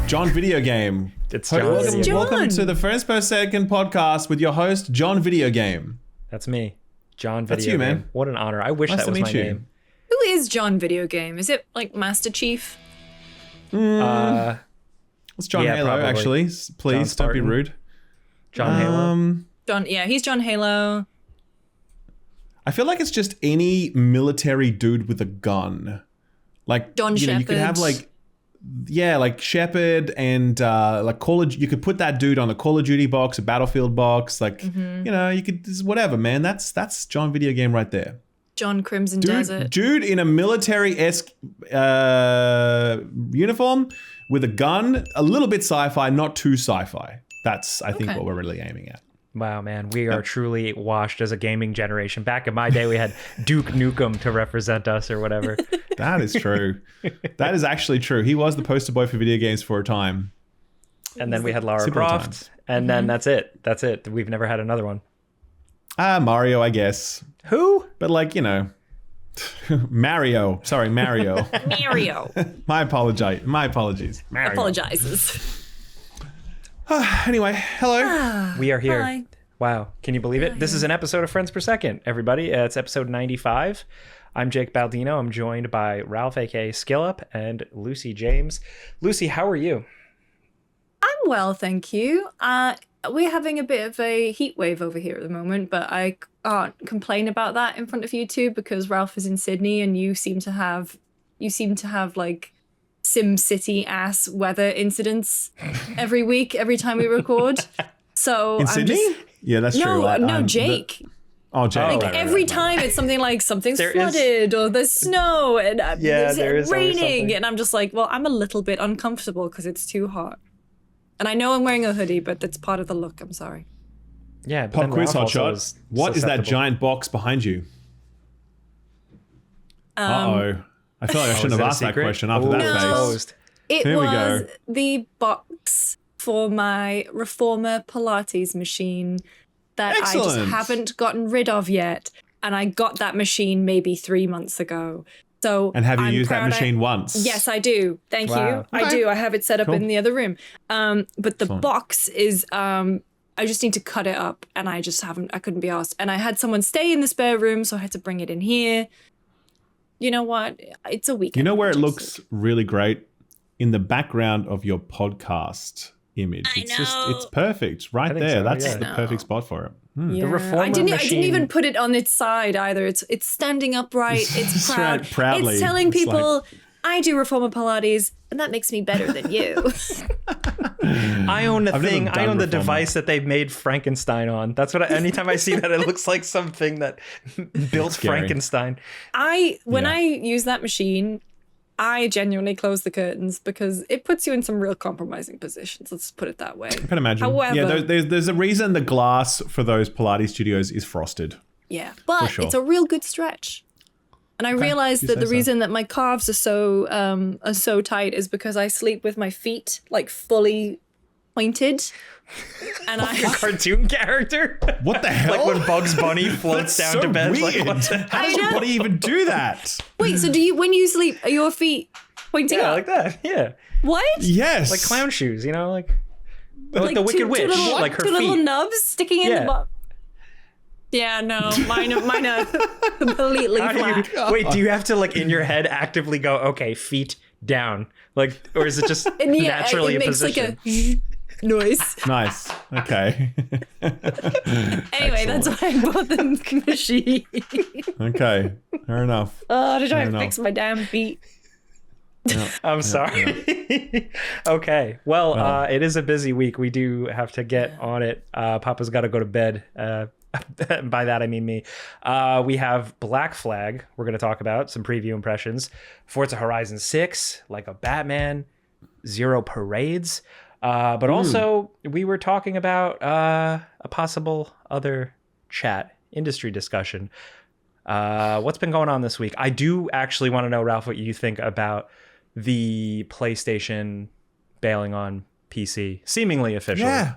John Video Game. It's John. Welcome to the First Per Second podcast with your host, John Video Game. That's me, John Video That's you, Game. man. What an honor. I wish Nice that to was meet my you. name. Who is John Video Game? Is it like Master Chief? It's John Yeah, Halo, probably. actually. Please, don't be Spartan. rude. John Halo. John, yeah, he's John Halo. I feel like it's just any military dude with a gun. Like, Don you could have Shepard. like, yeah, like Shepard and like you could put that dude on a Call of Duty box, a Battlefield box. Like, you could, whatever, man. That's John Video Game right there. John Crimson Desert. Dude in a military-esque uniform with a gun, a little bit sci-fi, not too sci-fi. That's, I think, Okay. what we're really aiming at. Wow, man, we are truly washed as a gaming generation. Back in my day, we had Duke Nukem to represent us or whatever. That is true. That is actually true. He was the poster boy for video games for a time. And then we had Lara Simple Croft. times. And then that's it. That's it. We've never had another one. Mario, I guess. Who? But like, Mario. Sorry, Mario. Mario. My apologies. Mario. Apologizes. Anyway, hello. We are here. Hi. Wow. Can you believe it? This is an episode of Friends Per Second, everybody. It's episode 95. I'm Jake Baldino. I'm joined by Ralph, a.k.a. Skillup, and Lucy James. Lucy, how are you? I'm well, thank you. We're having a bit of a heat wave over here at the moment, but I can't complain about that in front of you two because Ralph is in Sydney and you seem to have like Sim City ass weather incidents every week, every time we record. So In I'm Sydney? just- Yeah, that's true. No, Jake. Jake. Like, right, Every right. time it's something like something's There is- flooded or there's snow and Yeah, it's there is always raining, something. and I'm just like, well, I'm a little bit uncomfortable because it's too hot. And I know I'm wearing a hoodie, but that's part of the look. I'm sorry. Yeah. but Pop then quiz, Ralph also hotshot. is What is that susceptible. giant box behind you? Uh-oh. I feel like I shouldn't is have it a asked that secret? question after Ooh, that No. face. exposed. It Here we was go. the box for my Reformer Pilates machine that I Excellent. just haven't gotten rid of yet. And I got that machine maybe 3 months ago. So And have you I'm used that proud machine once? Yes, I do. Thank Wow. you. I Okay. do. I have it set up Cool. in the other room. But the Excellent. box is, I just need to cut it up and I couldn't be asked. And I had someone stay in the spare room, so I had to bring it in here. You know what? It's a weekend. You know where it project, looks really great? In the background of your podcast image. It's perfect right think there. so, That's yeah. the perfect spot for it. Yeah. Reformer I didn't machine- even put it on its side either. It's standing upright. It's That's proud. right, proudly. It's telling It's people I do Reformer Pilates, and that makes me better than you. I own the I've never thing. I done own the Reformer. device that they've made Frankenstein on. That's what. Anytime I see that, it looks like something that built Scary. Frankenstein. When Yeah. I use that machine, I genuinely close the curtains because it puts you in some real compromising positions. Let's put it that way. I can imagine. However- yeah, there's a reason the glass for those Pilates studios is frosted. Yeah, but sure. it's a real good stretch. And I realized you that say the so. reason that my calves are so tight is because I sleep with my feet like fully pointed. And Like a cartoon character. What the hell? Like when Bugs Bunny floats That's down so to bed. weird. Like, what the- How does your body even do that? Wait, so when you sleep, are your feet pointing yeah, up? like that. Yeah, What? Yes. like clown shoes. You know, like the Wicked two Witch. little, Like her two little feet. nubs sticking in Yeah. the bottom. Yeah, no, mine are completely How do flat. you, wait, do you have to like in your head actively go, okay, feet down, like, or is it just And yeah, naturally it a makes position? like a noise. Nice. Okay. Anyway, that's why I bought the machine. Okay. Fair enough. To try and enough. fix my damn feet. I'm sorry. Okay. Well, it is a busy week. We do have to get on it. Papa's got to go to bed. By that, I mean me. We have Black Flag. We're going to talk about some preview impressions. Forza Horizon 6, like a Batman. Zero Parades. But also, we were talking about a possible other chat industry discussion. What's been going on this week? I do actually want to know, Ralph, what you think about the PlayStation bailing on PC, seemingly officially. Yeah.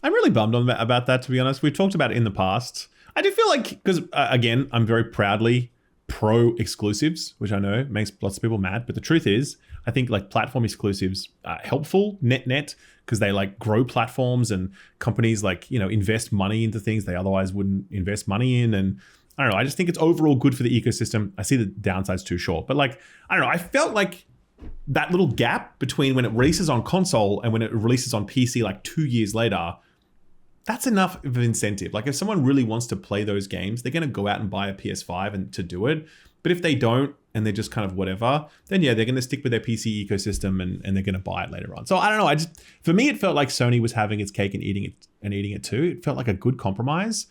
I'm really bummed about that, to be honest. We've talked about it in the past. I do feel like, because again, I'm very proudly pro exclusives, which I know makes lots of people mad. But the truth is, I think like platform exclusives are helpful net because they like grow platforms, and companies like, you know, invest money into things they otherwise wouldn't invest money in. And I don't know, I just think it's overall good for the ecosystem. I see the downside's too short, but like, I don't know, I felt like that little gap between when it releases on console and when it releases on PC like 2 years later, that's enough of an incentive. Like if someone really wants to play those games, they're going to go out and buy a PS5 and to do it. But if they don't, and they're just kind of whatever, then yeah, they're going to stick with their PC ecosystem and they're going to buy it later on. So I don't know. For me, it felt like Sony was having its cake and eating it too. It felt like a good compromise.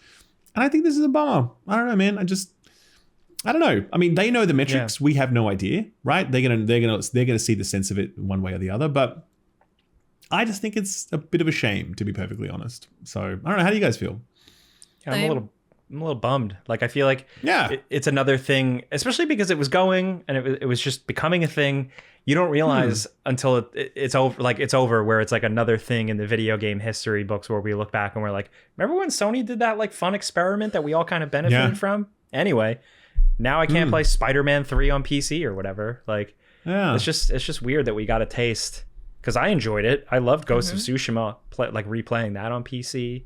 And I think this is a bummer. I don't know, man. I don't know. I mean, they know the metrics. Yeah. We have no idea, right? They're gonna see the sense of it one way or the other. But I just think it's a bit of a shame, to be perfectly honest. So I don't know. How do you guys feel? Yeah, I'm a little bummed. Like I feel like it's another thing, especially because it was going and it was just becoming a thing. You don't realize until it's over. Like it's over, where it's like another thing in the video game history books where we look back and we're like, remember when Sony did that like fun experiment that we all kind of benefited from? Anyway. Now I can't play Spider-Man 3 on PC or whatever. Like, it's just weird that we got a taste, because I enjoyed it. I loved Ghost of Tsushima, replaying that on PC. It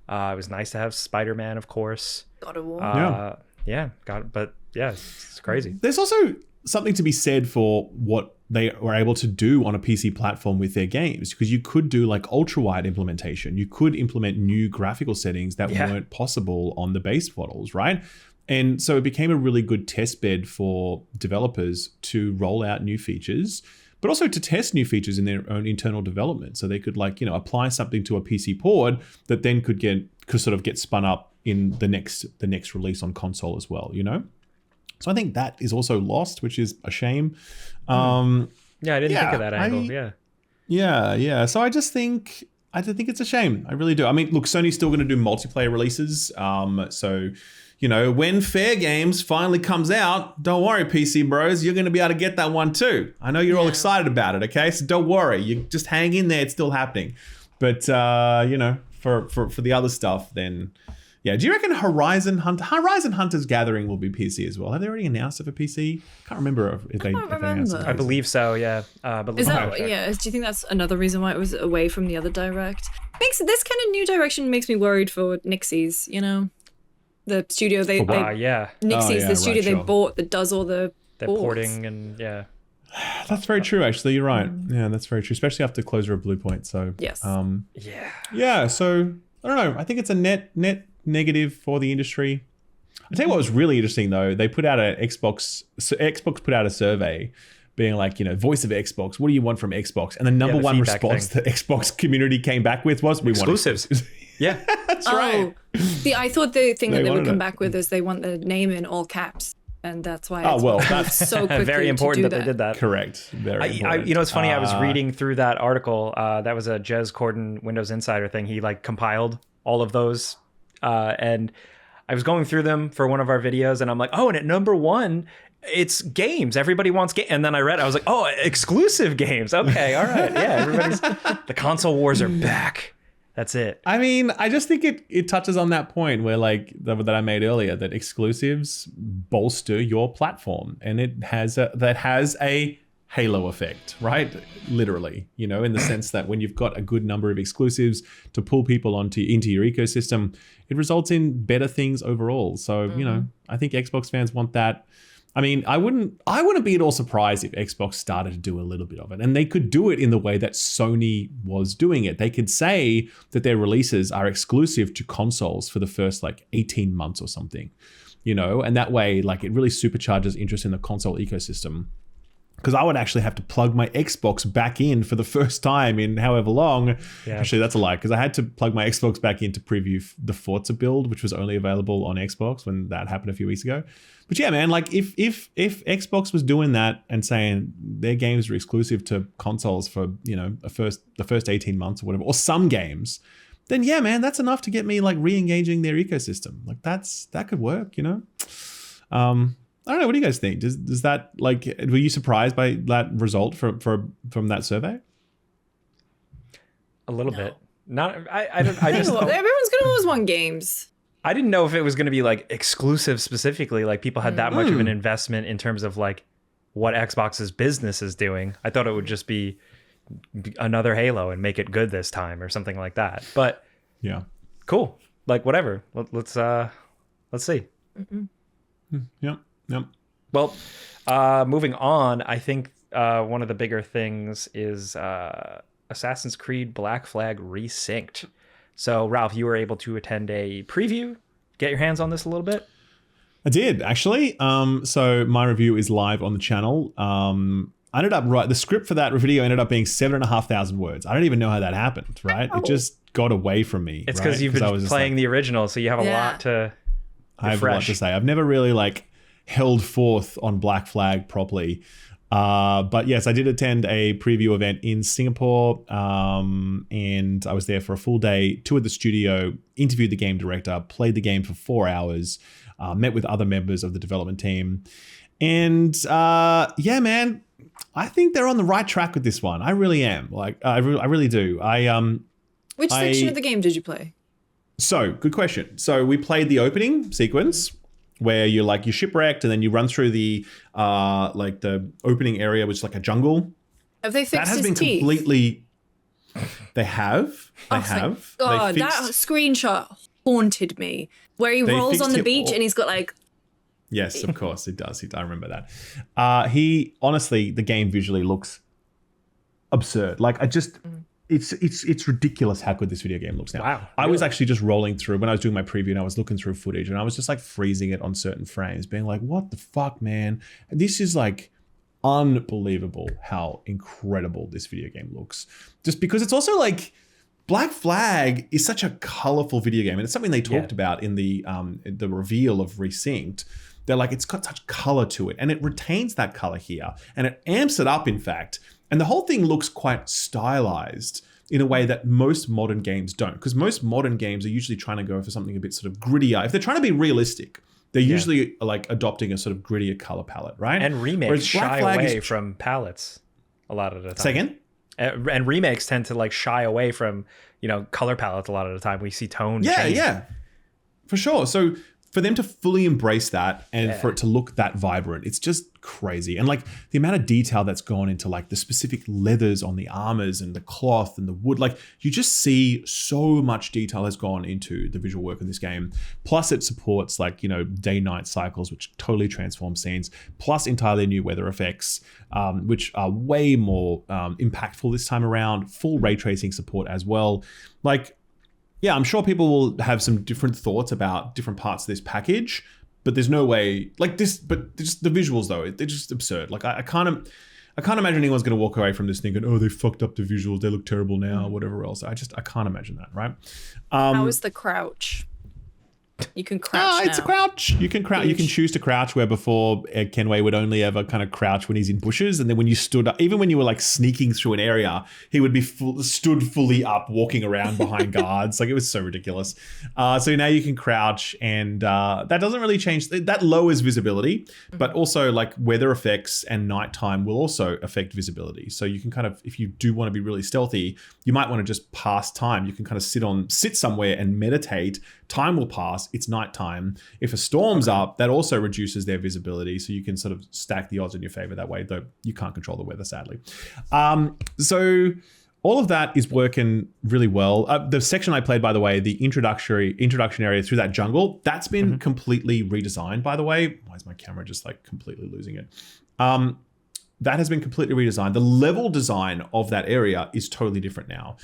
was nice to have Spider-Man, of course. God of War. But it's crazy. There's also something to be said for what they were able to do on a PC platform with their games, because you could do like ultra-wide implementation. You could implement new graphical settings that weren't possible on the base models, right? And so it became a really good test bed for developers to roll out new features, but also to test new features in their own internal development. So they could like, you know, apply something to a PC port that then could sort of get spun up in the next release on console as well, you know? So I think that is also lost, which is a shame. I didn't think of that angle. Yeah. So I think it's a shame. I really do. I mean, look, Sony's still going to do multiplayer releases. So, you know, when Fair Games finally comes out, don't worry, PC bros, you're going to be able to get that one too. I know you're all excited about it, okay? So don't worry. You just hang in there. It's still happening. But, you know, for the other stuff, then, yeah. Do you reckon Horizon Hunter's Gathering will be PC as well? Have they already announced it for PC? Can't remember if they announced it. I believe so, yeah. Do you think that's another reason why it was away from the other direct? This kind of new direction makes me worried for Nixies, you know? The studio they the studio they bought that does all the porting and that's very true, actually. You're right. Yeah, that's very true, especially after closure of Bluepoint. So yes. So I don't know. I think it's a net negative for the industry. I tell you what was really interesting though. They put out Xbox put out a survey being like, you know, voice of Xbox. What do you want from Xbox? And the number one response the Xbox community came back with was, we want exclusives. Yeah, that's right. I thought the thing that they would come back with is they want the name in all caps, and that's why. That's so quickly very important that they did that. Correct. Very important. You know, it's funny. I was reading through that article. That was a Jez Corden Windows Insider thing. He like compiled all of those, and I was going through them for one of our videos, and I'm like, oh, and at number one, it's games. Everybody wants games. And then I was like, oh, exclusive games. Okay, all right, yeah. The console wars are back. That's it. I mean, I just think it touches on that point where like that I made earlier, that exclusives bolster your platform, and it has a halo effect, right? Literally, you know, in the sense that when you've got a good number of exclusives to pull people into your ecosystem, it results in better things overall. So, you know, I think Xbox fans want that. I mean, I wouldn't be at all surprised if Xbox started to do a little bit of it, and they could do it in the way that Sony was doing it. They could say that their releases are exclusive to consoles for the first like 18 months or something, you know, and that way, like, it really supercharges interest in the console ecosystem. Because I would actually have to plug my Xbox back in for the first time in however long. Yeah. Actually, that's a lie, because I had to plug my Xbox back in to preview the Forza build, which was only available on Xbox when that happened a few weeks ago. But yeah, man, like if Xbox was doing that and saying their games are exclusive to consoles for, you know, the first 18 months or whatever, or some games, then yeah, man, that's enough to get me like re-engaging their ecosystem. Like that could work, you know? I don't know. What do you guys think? Does that, like, were you surprised by that result from that survey? A little bit. Not. I just. Everyone's gonna always want games. I didn't know if it was going to be like exclusive specifically, like people had that much of an investment in terms of like what Xbox's business is doing. I thought it would just be another Halo and make it good this time or something like that. But yeah, cool. Like whatever. Let's see. Yep. Well, moving on, I think one of the bigger things is Assassin's Creed Black Flag Resynced. So, Ralph, you were able to attend a preview, get your hands on this a little bit? I did, actually. So my review is live on the channel. I ended up the script for that video ended up being 7,500 words. I don't even know how that happened, right? It just got away from me. It's because you've been playing the original, so you have a lot to I have a lot to say. I've never really like held forth on Black Flag properly. But yes, I did attend a preview event in Singapore, and I was there for a full day, toured the studio, interviewed the game director, played the game for 4 hours, met with other members of the development team. And yeah, man, I think they're on the right track with this one. I really am. Like, I really do. Which section of the game did you play? So, good question. So we played the opening sequence, where you're shipwrecked and then you run through the like the opening area, which is like a jungle. Have they fixed his teeth? Completely. They have. Thank God, that screenshot haunted me. Where he rolls on the beach and he's got like. Yes, of course it does. I remember that. He honestly, the game visually looks absurd. Like it's ridiculous how good this video game looks now. Wow. I was actually just rolling through when I was doing my preview and I was looking through footage and I was just like freezing it on certain frames, being like, what the fuck, man? This is like unbelievable how incredible this video game looks. Just because it's also like Black Flag is such a colorful video game, and it's something they talked about in the reveal of Resynced. They're like, it's got such color to it, and it retains that color here, and it amps it up, in fact. And the whole thing looks quite stylized in a way that most modern games don't, because most modern games are usually trying to go for something a bit sort of grittier. If they're trying to be realistic, they're usually like adopting a sort of grittier color palette, right? And remakes shy away from palettes a lot of the time. Say again? And remakes tend to like shy away from, color palettes a lot of the time. We see tone change. Yeah, for sure. So for them to fully embrace that and for it to look that vibrant, it's just crazy. And like the amount of detail that's gone into like the specific leathers on the armors and the cloth and the wood, like you just see so much detail has gone into the visual work of this game. Plus it supports like, day-night cycles, which totally transform scenes, plus entirely new weather effects, which are way more impactful this time around, full ray tracing support as well. Like, yeah, I'm sure people will have some different thoughts about different parts of this package, but there's no way like this. But just the visuals, though, they're just absurd. Like I can't imagine anyone's going to walk away from this thinking, "Oh, they fucked up the visuals. They look terrible now," or whatever else. I can't imagine that, right? How is the crouch? You can crouch. It's a crouch. You can crouch. You can choose to crouch, where before Kenway would only ever kind of crouch when he's in bushes, and then when you stood up, even when you were like sneaking through an area, he would be stood fully up, walking around behind guards. Like it was so ridiculous. So now you can crouch, and that doesn't really change. That lowers visibility, but also like weather effects and nighttime will also affect visibility. So you can kind of, if you do want to be really stealthy, you might want to just pass time. You can kind of sit somewhere and meditate. Time will pass. It's nighttime. If a storm's up, that also reduces their visibility. So you can sort of stack the odds in your favor that way, though you can't control the weather, sadly. So all of that is working really well. The section I played, by the way, the introduction area through that jungle, that's been completely redesigned, by the way. Why is my camera just like completely losing it? That has been completely redesigned. The level design of that area is totally different now.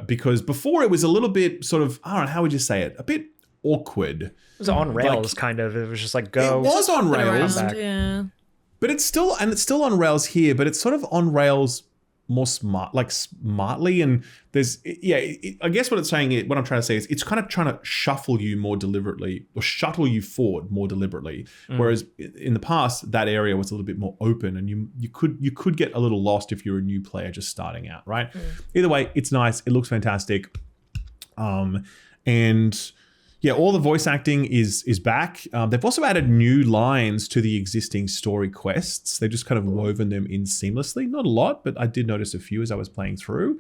Because before it was a little bit sort of, I don't know, how would you say it? A bit awkward. It was on rails, kind of. It was just like go. It was on rails. Yeah. But it's still on rails here, but it's sort of on rails more smartly. And there's, I guess what I'm trying to say is it's kind of trying to shuffle you more deliberately or shuttle you forward more deliberately. Whereas in the past, that area was a little bit more open and you could get a little lost if you're a new player just starting out, right? Either way, it's nice. It looks fantastic. And yeah, all the voice acting is back. They've also added new lines to the existing story quests. They've just kind of woven them in seamlessly. Not a lot, but I did notice a few as I was playing through.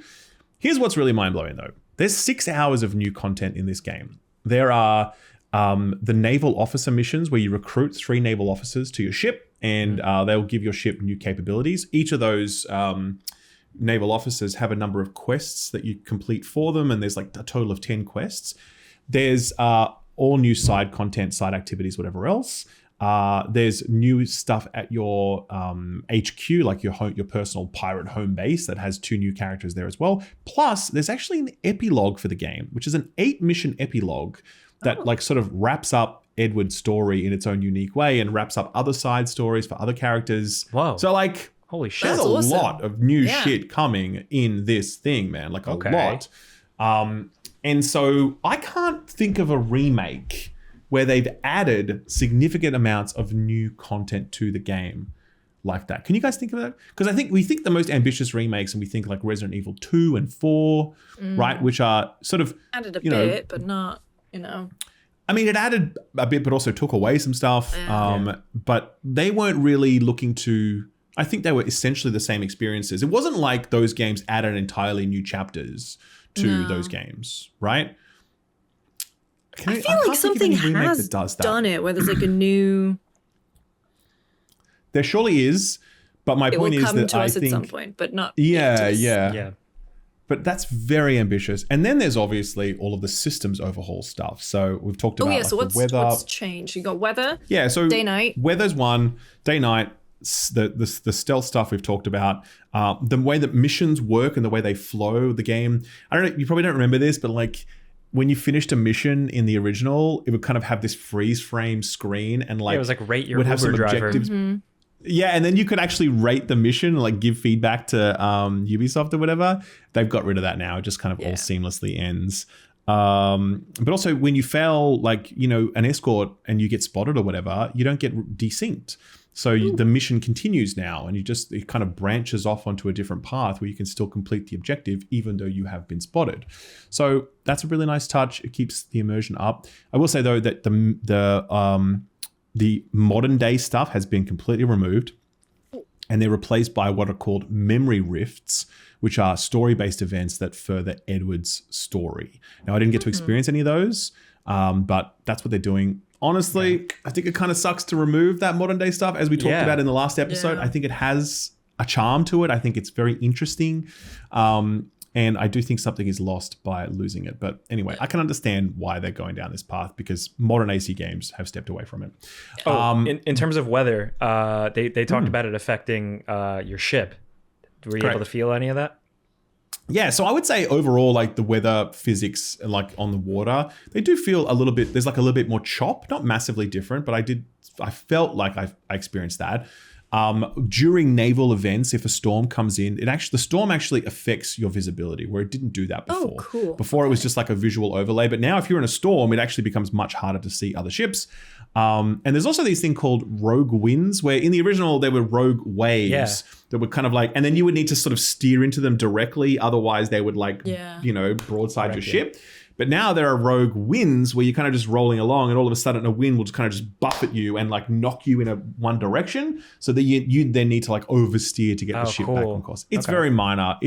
Here's what's really mind-blowing, though. There's 6 hours of new content in this game. there are the naval officer missions where you recruit 3 naval officers to your ship, and they'll give your ship new capabilities. Each of those naval officers have a number of quests that you complete for them, and there's like a total of 10 quests. There's all new side content, side activities, whatever else. There's new stuff at your HQ, like your personal pirate home base that has 2 new characters there as well. Plus, there's actually an epilogue for the game, which is an 8-mission epilogue that like sort of wraps up Edward's story in its own unique way and wraps up other side stories for other characters. Whoa. So like, holy shit. there's a lot of new shit coming in this thing, man. Like a lot. And so I can't think of a remake where they've added significant amounts of new content to the game like that. Can you guys think of that? Because I think we think the most ambitious remakes, and we think like Resident Evil 2 and 4, right? Which are sort of added a bit, but not, I mean, it added a bit, but also took away some stuff. But they weren't really looking to. I think they were essentially the same experiences. It wasn't like those games added entirely new chapters to those games, right? I feel like something has done it, where there's like a new. There surely is, but my point is that I think at some point, but not. Yeah. But that's very ambitious. And then there's obviously all of the systems overhaul stuff. So we've talked about like, so the weather. What's changed? You got weather. Yeah. So day night. Weather's one. Day night. The stealth stuff we've talked about. The way that missions work and the way they flow. The game. I don't know. You probably don't remember this, but like, when you finished a mission in the original, it would kind of have this freeze frame screen and like it was like rate your would have Uber some driver. objectives. Yeah, and then you could actually rate the mission and like give feedback to Ubisoft or whatever. They've got rid of that now. It just kind of all seamlessly ends. But also when you fail like, an escort and you get spotted or whatever, you don't get desynced. So the mission continues now, and it kind of branches off onto a different path where you can still complete the objective even though you have been spotted. So that's a really nice touch. It keeps the immersion up. I will say though that the modern day stuff has been completely removed, and they're replaced by what are called memory rifts, which are story-based events that further Edward's story. Now, I didn't get to experience any of those, but that's what they're doing. Honestly, I think it kind of sucks to remove that modern day stuff, as we talked about in the last episode. I think it has a charm to it. I think it's very interesting. And I do think something is lost by losing it. But anyway, I can understand why they're going down this path, because modern AC games have stepped away from it. In terms of weather, they talked about it affecting your ship. Were you able to feel any of that? Yeah, so I would say overall, like the weather physics, like on the water, they do feel a little bit, there's like a little bit more chop, not massively different, but I felt like I experienced that. During naval events, if a storm comes in, the storm actually affects your visibility, where it didn't do that before. Oh, cool. Before it was just like a visual overlay, but now if you're in a storm, it actually becomes much harder to see other ships. And there's also this thing called rogue winds, where in the original there were rogue waves that were kind of like, and then you would need to sort of steer into them directly, otherwise they would like, broadside your ship. But now there are rogue winds where you're kind of just rolling along, and all of a sudden a wind will just kind of just buffet you and like knock you in one direction, so that you then need to like oversteer to get the ship back on course. It's very minor.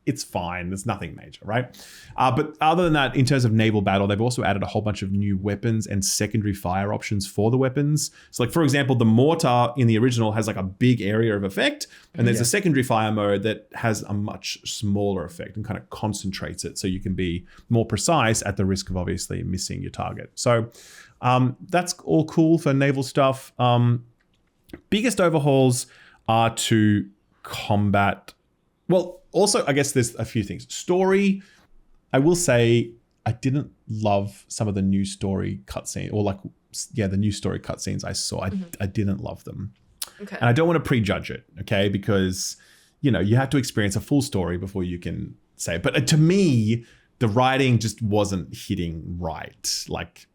It's fine. There's nothing major, right? But other than that, in terms of naval battle, they've also added a whole bunch of new weapons and secondary fire options for the weapons. So like, for example, the mortar in the original has like a big area of effect, and there's a secondary fire mode that has a much smaller effect and kind of concentrates it, so you can be more precise at the risk of obviously missing your target. So that's all cool for naval stuff. Biggest overhauls are to combat. Well, also, I guess there's a few things. Story, I will say I didn't love some of the new story cutscenes, or like, the new story cutscenes I saw. I didn't love them. Okay. And I don't want to prejudge it, okay? Because, you have to experience a full story before you can say it. But to me, the writing just wasn't hitting right. Like,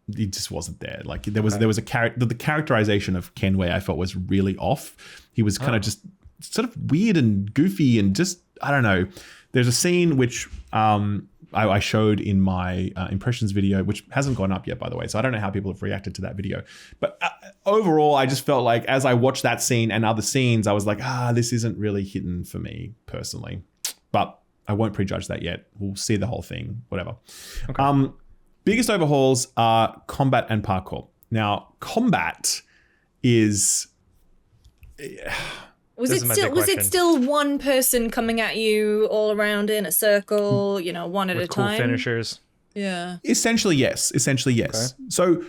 it just wasn't there. Like, there was a character, the characterization of Kenway I felt was really off. He was kind of just sort of weird and goofy and just, I don't know. There's a scene which I showed in my impressions video, which hasn't gone up yet, by the way. So I don't know how people have reacted to that video. But overall, I just felt like as I watched that scene and other scenes, I was like, this isn't really hitting for me personally. But I won't prejudge that yet. We'll see the whole thing, whatever. Okay. biggest overhauls are combat and parkour. Now, combat is... Was it still one person coming at you all around in a circle, one at a time? Cool finishers. Yeah. Essentially, yes. Okay. So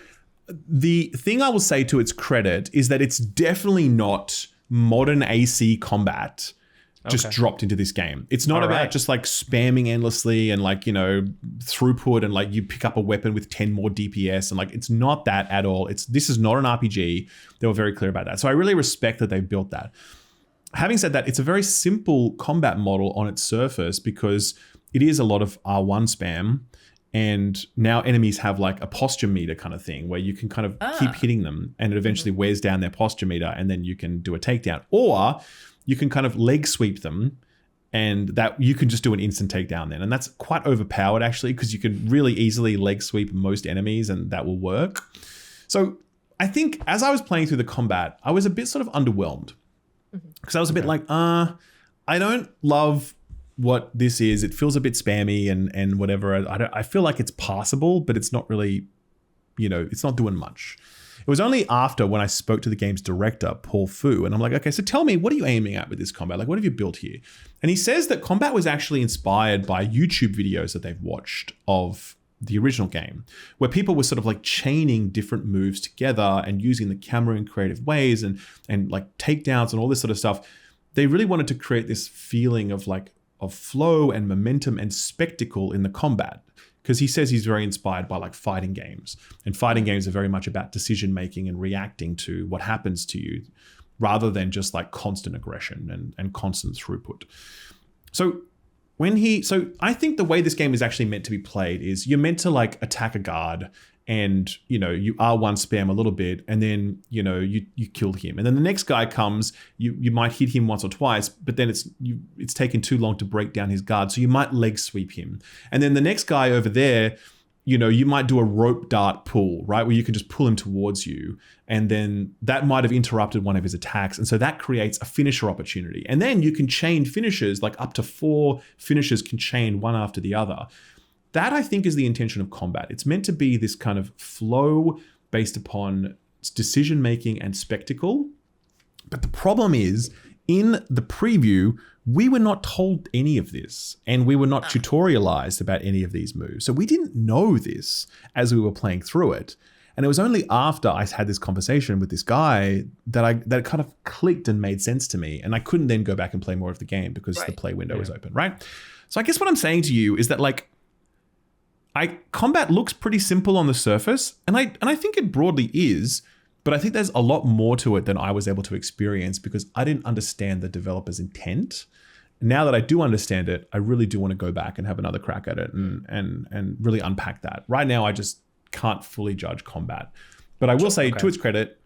the thing I will say to its credit is that it's definitely not modern AC combat just dropped into this game. It's not about just like spamming endlessly and like, throughput and like you pick up a weapon with 10 more DPS and like, it's not that at all. This is not an RPG. They were very clear about that. So I really respect that they built that. Having said that, it's a very simple combat model on its surface because it is a lot of R1 spam. And now enemies have like a posture meter kind of thing where you can kind of keep hitting them and it eventually wears down their posture meter and then you can do a takedown. Or you can kind of leg sweep them and that you can just do an instant takedown then. And that's quite overpowered actually because you can really easily leg sweep most enemies and that will work. So I think as I was playing through the combat, I was a bit sort of underwhelmed because I was a bit like, I don't love what this is. It feels a bit spammy and whatever. I feel like it's passable, but it's not really, it's not doing much. It was only after when I spoke to the game's director, Paul Fu, and I'm like, okay, so tell me, what are you aiming at with this combat? Like, what have you built here? And he says that combat was actually inspired by YouTube videos that they've watched of the original game, where people were sort of like chaining different moves together and using the camera in creative ways and like takedowns and all this sort of stuff. They really wanted to create this feeling of flow and momentum and spectacle in the combat. Because he says he's very inspired by like fighting games. And fighting games are very much about decision making and reacting to what happens to you rather than just like constant aggression and constant throughput. So I think the way this game is actually meant to be played is you're meant to like attack a guard and you R1 spam a little bit and then you kill him and then the next guy comes, you might hit him once or twice, but then it's taken too long to break down his guard, so you might leg sweep him, and then the next guy over there, you might do a rope dart pull, right, where you can just pull him towards you, and then that might have interrupted one of his attacks, and so that creates a finisher opportunity, and then you can chain finishers, like up to 4 finishers can chain one after the other. That, I think, is the intention of combat. It's meant to be this kind of flow based upon decision-making and spectacle. But the problem is, in the preview, we were not told any of this. And we were not tutorialized about any of these moves. So we didn't know this as we were playing through it. And it was only after I had this conversation with this guy that it kind of clicked and made sense to me. And I couldn't then go back and play more of the game because the play window was open, right? So I guess what I'm saying to you is that like, combat looks pretty simple on the surface, and I think it broadly is, but I think there's a lot more to it than I was able to experience because I didn't understand the developer's intent. Now that I do understand it, I really do want to go back and have another crack at it and really unpack that. Right now, I just can't fully judge combat. But I will say, to its credit,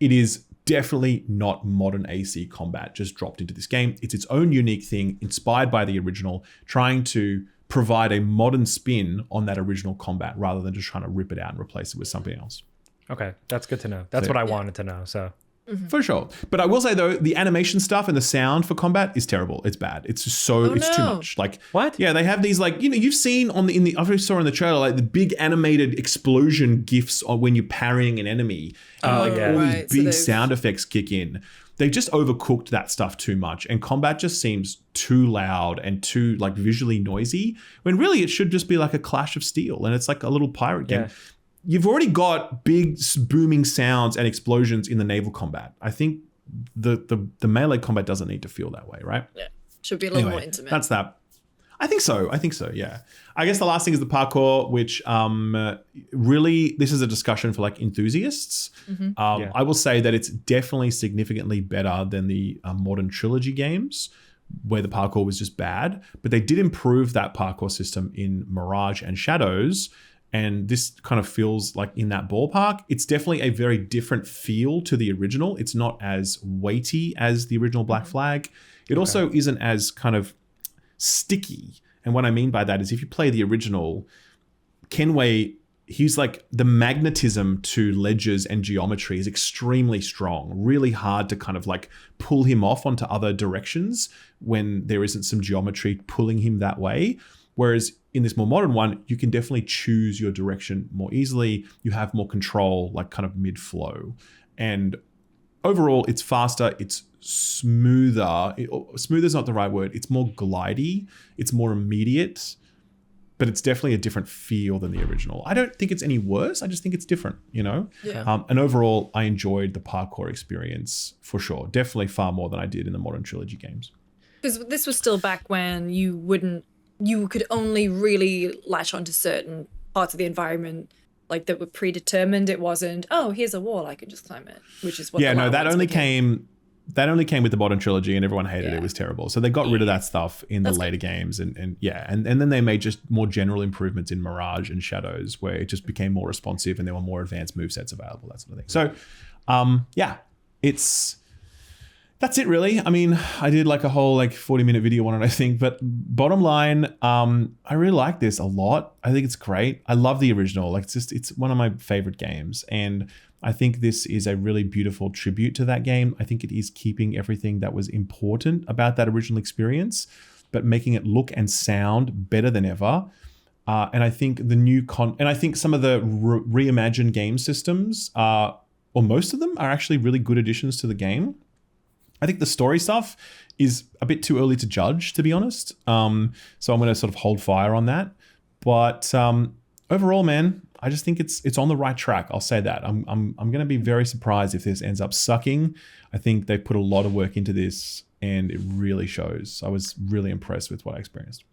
it is definitely not modern AC combat just dropped into this game. It's its own unique thing, inspired by the original, trying to provide a modern spin on that original combat rather than just trying to rip it out and replace it with something else. Okay, that's good to know. That's what I wanted to know. So for sure. But I will say though, the animation stuff and the sound for combat is terrible. It's bad. It's just it's too much. Like what? Yeah, they have these like you've seen I saw in the trailer like the big animated explosion gifs on when you're parrying an enemy and all these big sound effects kick in. They just overcooked that stuff too much, and combat just seems too loud and too like visually noisy when really it should just be like a Clash of Steel and it's like a little pirate game. You've already got big booming sounds and explosions in the naval combat. I think the melee combat doesn't need to feel that way, right? Yeah, should be a little more intimate. That's that. I think so. Yeah. I guess the last thing is the parkour, which really, this is a discussion for like enthusiasts. I will say that it's definitely significantly better than the modern trilogy games where the parkour was just bad. But they did improve that parkour system in Mirage and Shadows. And this kind of feels like in that ballpark. It's definitely a very different feel to the original. It's not as weighty as the original Black Flag. It also isn't as kind of sticky. And what I mean by that is if you play the original, Kenway, he's like the magnetism to ledges and geometry is extremely strong, really hard to kind of like pull him off onto other directions when there isn't some geometry pulling him that way. Whereas in this more modern one, you can definitely choose your direction more easily. You have more control, like kind of mid-flow. And overall, it's faster, it's smoother. Smooth is not the right word. It's more glidey, it's more immediate, but it's definitely a different feel than the original. I don't think it's any worse. I just think it's different, you know? Yeah. And overall, I enjoyed the parkour experience for sure. Definitely far more than I did in the modern trilogy games. Because this was still back when you could only really latch onto certain parts of the environment like that were predetermined. It wasn't, oh, here's a wall, I can just climb it, which is what that only came with the modern trilogy and everyone hated it. It was terrible. So they got rid of that stuff in the later games and then they made just more general improvements in Mirage and Shadows where it just became more responsive and there were more advanced movesets available, that sort of thing. So that's it really. I mean, I did like a whole 40-minute video on it, I think. But bottom line, I really like this a lot. I think it's great. I love the original. It's one of my favorite games. And I think this is a really beautiful tribute to that game. I think it is keeping everything that was important about that original experience, but making it look and sound better than ever. And I think the new and I think some of the reimagined game systems, or most of them, are actually really good additions to the game. I think the story stuff is a bit too early to judge, to be honest. So I'm going to sort of hold fire on that. But overall, man, I just think it's on the right track. I'll say that. I'm going to be very surprised if this ends up sucking. I think they put a lot of work into this, and it really shows. I was really impressed with what I experienced.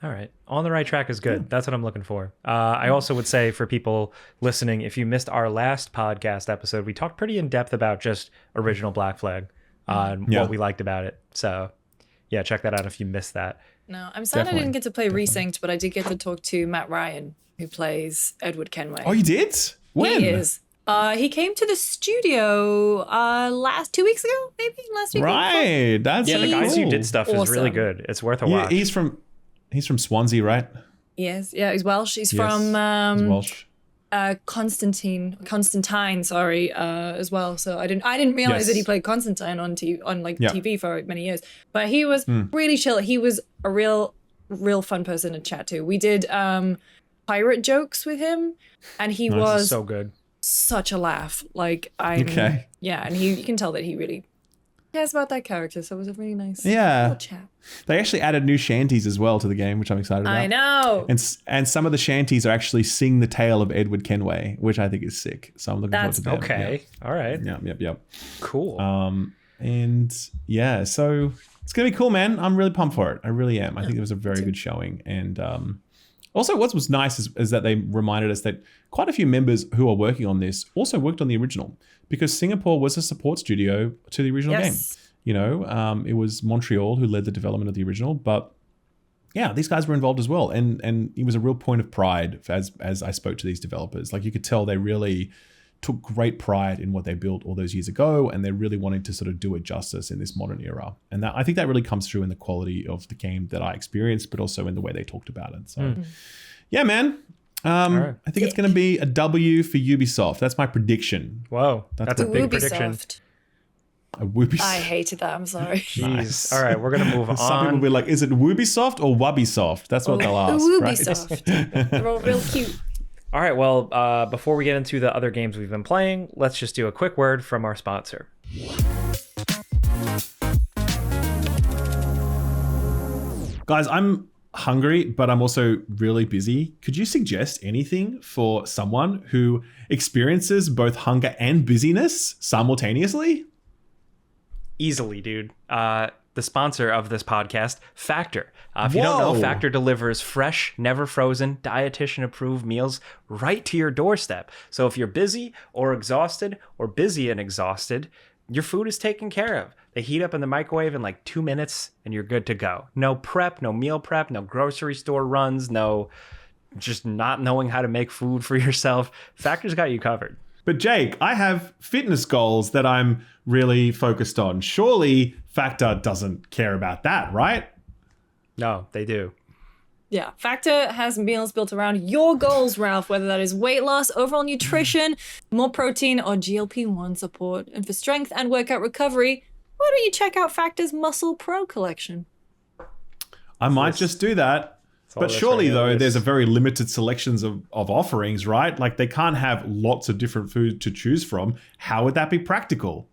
All right. On the right track is good. Yeah. That's what I'm looking for. I also would say for people listening, if you missed our last podcast episode, we talked pretty in depth about just original Black Flag. On what we liked about it. So yeah, check that out if you missed that. No, I'm sad I didn't get to play Resynced, but I did get to talk to Matt Ryan, who plays Edward Kenway. Oh, you did? When? He is. He came to the studio 2 weeks ago, maybe last week. Right. That's the guys who did stuff is really good. It's worth a watch. He's from Swansea, right? Yes. Yeah, he's Welsh. He's from he's Welsh. Constantine, as well. So I didn't realize that he played Constantine on TV for many years. But he was really chill. He was a real fun person to chat to. We did pirate jokes with him, and he was so good, such a laugh. And you can tell that he really cares about that character. So it was a really nice little chat. They actually added new shanties as well to the game, which I'm excited about. I know. And some of the shanties are actually sing the tale of Edward Kenway, which I think is sick. So I'm looking forward to that. Okay. Yeah. All right. Yep. Cool. So it's going to be cool, man. I'm really pumped for it. I really am. I think it was a very good showing. And also what was nice is that they reminded us that quite a few members who are working on this also worked on the original, because Singapore was a support studio to the original game. You know, it was Montreal who led the development of the original, but yeah, these guys were involved as well. And it was a real point of pride as I spoke to these developers. You could tell they really took great pride in what they built all those years ago, and they're really wanting to sort of do it justice in this modern era. And I think that really comes through in the quality of the game that I experienced, but also in the way they talked about it. So yeah, man. I think it's going to be a W for Ubisoft. That's my prediction. Whoa, that's a big prediction. A Woobisoft. I hated that. I'm sorry. Jeez. Nice. All right, we're going to move on. Some people will be like, is it Woobisoft or Wubbysoft? That's what they'll ask. Woobisoft. Right? They're all real cute. All right, well, before we get into the other games we've been playing, let's just do a quick word from our sponsor. Guys, I'm hungry, but I'm also really busy. Could you suggest anything for someone who experiences both hunger and busyness simultaneously? Easily, dude. The sponsor of this podcast, Factor. If you don't know, Factor delivers fresh, never frozen, dietitian-approved meals right to your doorstep. So if you're busy or exhausted, or busy and exhausted, your food is taken care of. They heat up in the microwave in 2 minutes, and you're good to go. No prep, no meal prep, no grocery store runs, no just not knowing how to make food for yourself. Factor's got you covered. But Jake, I have fitness goals that I'm really focused on. Surely Factor doesn't care about that, right? No, they do. Yeah, Factor has meals built around your goals, Ralph, whether that is weight loss, overall nutrition, more protein, or GLP-1 support. And for strength and workout recovery, why don't you check out Factor's Muscle Pro collection? I might just do that. But surely, though, there's a very limited selections of offerings, right? Like, they can't have lots of different food to choose from. How would that be practical?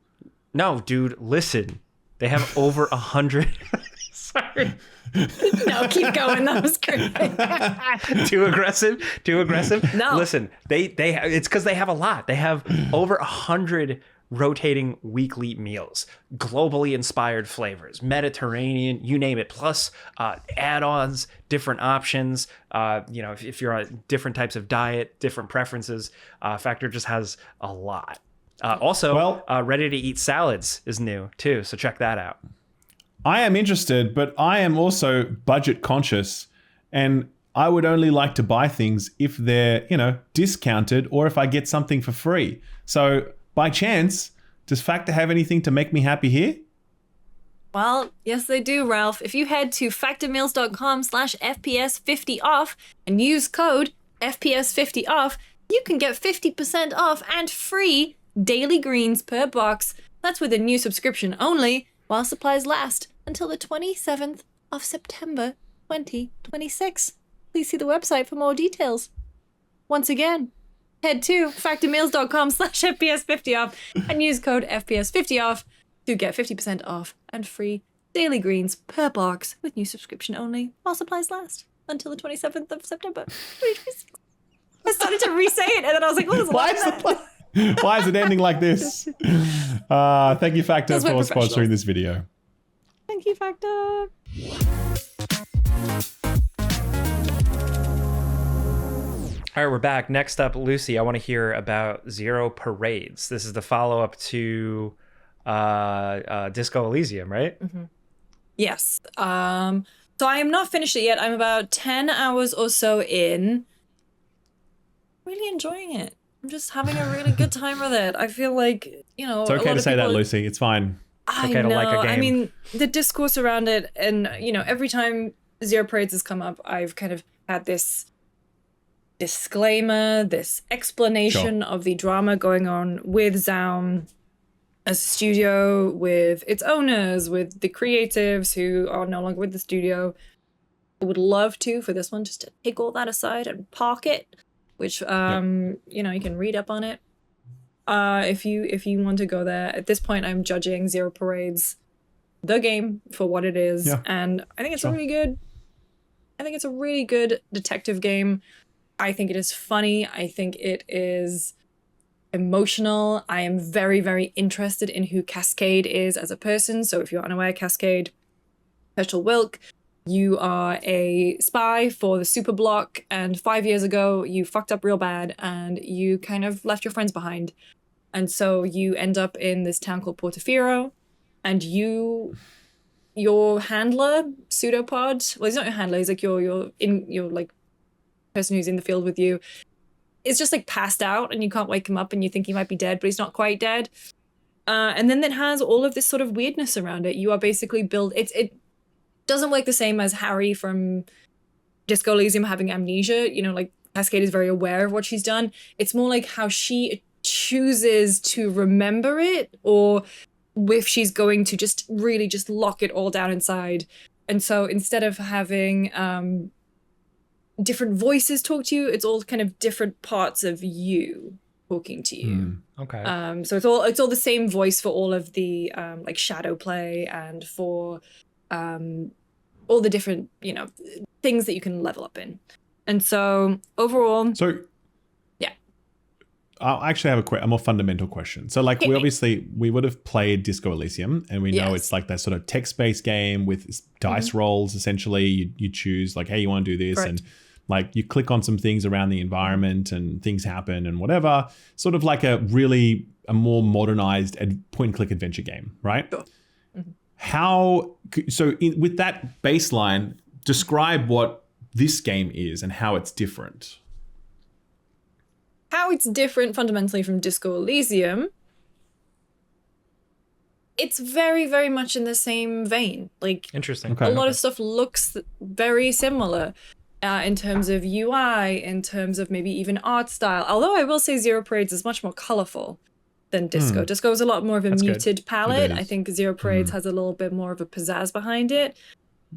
No, dude, listen. They have over 100. Sorry. No, keep going. That was great. Too aggressive. No. Listen, it's because they have a lot. They have over 100 rotating weekly meals, globally inspired flavors, Mediterranean, you name it, plus add-ons, different options. If you're on different types of diet, different preferences, Factor just has a lot. Also, ready-to-eat salads is new too, so check that out. I am interested, but I am also budget conscious, and I would only like to buy things if they're, discounted or if I get something for free. So, by chance, does Factor have anything to make me happy here? Well, yes, they do, Ralph. If you head to factormeals.com/FPS50off and use code FPS50off, you can get 50% off and free daily greens per box. That's with a new subscription only, while supplies last until the 27th of September 2026. Please see the website for more details. Once again, head to factormeals.com/FPS50off and use code FPS50off to get 50% off and free daily greens per box with new subscription only while supplies last until the 27th of September 2026. I started to re-say it and then I was like, oh, there's a lot of that. Why is it ending like this? Thank you, Factor, for sponsoring this video. Thank you, Factor. All right, we're back. Next up, Lucy, I want to hear about Zero Parades. This is the follow-up to Disco Elysium, right? Mm-hmm. Yes. So I am not finished it yet. I'm about 10 hours or so in. Really enjoying it. I'm just having a really good time with it. I feel like, It's okay to say that, Lucy. It's fine. I okay know. to like a game. I mean, the discourse around it, and, every time Zero Parades has come up, I've kind of had this disclaimer, this explanation of the drama going on with Zaum as a studio, with its owners, with the creatives who are no longer with the studio. I would love for this one just to take all that aside and park it, which you can read up on it if you want to go there. At this point, I'm judging Zero Parades, the game, for what it is, and I think it's a really good detective game. I think it is funny. I think it is emotional. I am very, very interested in who Cascade is as a person. So if you're unaware, Cascade, Special Wilk, you are a spy for the Superblock, and 5 years ago you fucked up real bad and you kind of left your friends behind. And so you end up in this town called Portofino, and your handler, Pseudopod, well, he's not your handler, he's like your person who's in the field with you, is just like passed out and you can't wake him up and you think he might be dead, but he's not quite dead. And then it has all of this sort of weirdness around it. You are basically it doesn't work the same as Harry from Disco Elysium having amnesia. Like Cascade is very aware of what she's done. It's more like how she chooses to remember it, or if she's going to just really just lock it all down inside. And so instead of having different voices talk to you, it's all kind of different parts of you talking to you. Okay. So it's all the same voice for all of the like shadow play and for all the different things that you can level up in. And so overall, I actually have a more fundamental question. So like we would have played Disco Elysium, and we know it's like that sort of text-based game with dice rolls. Essentially, you choose like, hey, you want to do this, and like you click on some things around the environment and things happen and whatever. Sort of like a more modernized point-and-click adventure game, right? Sure. With that baseline, describe what this game is and how it's different. How it's different fundamentally from Disco Elysium, it's very, very much in the same vein. Like, interesting. A lot of stuff looks very similar in terms of UI, in terms of maybe even art style. Although I will say Zero Parades is much more colorful than Disco. Disco is a lot more of a muted palette. I think Zero Parades has a little bit more of a pizzazz behind it.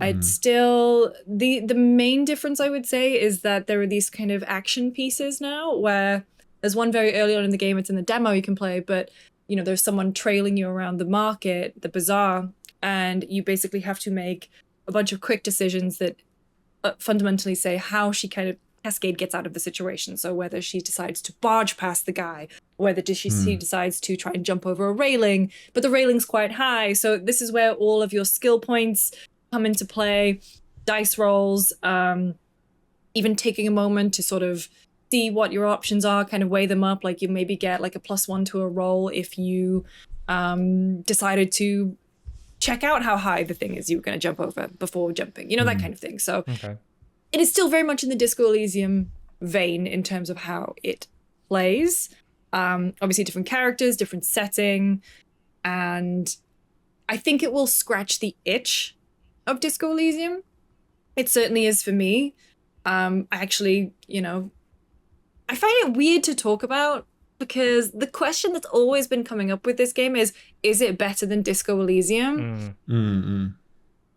I'd still the main difference I would say is that there are these kind of action pieces now where there's one very early on in the game, it's in the demo you can play, but there's someone trailing you around the market, the bazaar, and you basically have to make a bunch of quick decisions that fundamentally say how she kind of Cascade gets out of the situation. So whether she decides to barge past the guy, whether she decides to try and jump over a railing, but the railing's quite high. So this is where all of your skill points come into play, dice rolls, even taking a moment to sort of see what your options are, kind of weigh them up. Like you maybe get like a +1 to a roll if you decided to check out how high the thing is you were going to jump over before jumping, that kind of thing. So it is still very much in the Disco Elysium vein in terms of how it plays. Obviously different characters, different setting, and I think it will scratch the itch of Disco Elysium. It certainly is for me. I actually, I find it weird to talk about because the question that's always been coming up with this game is it better than Disco Elysium? And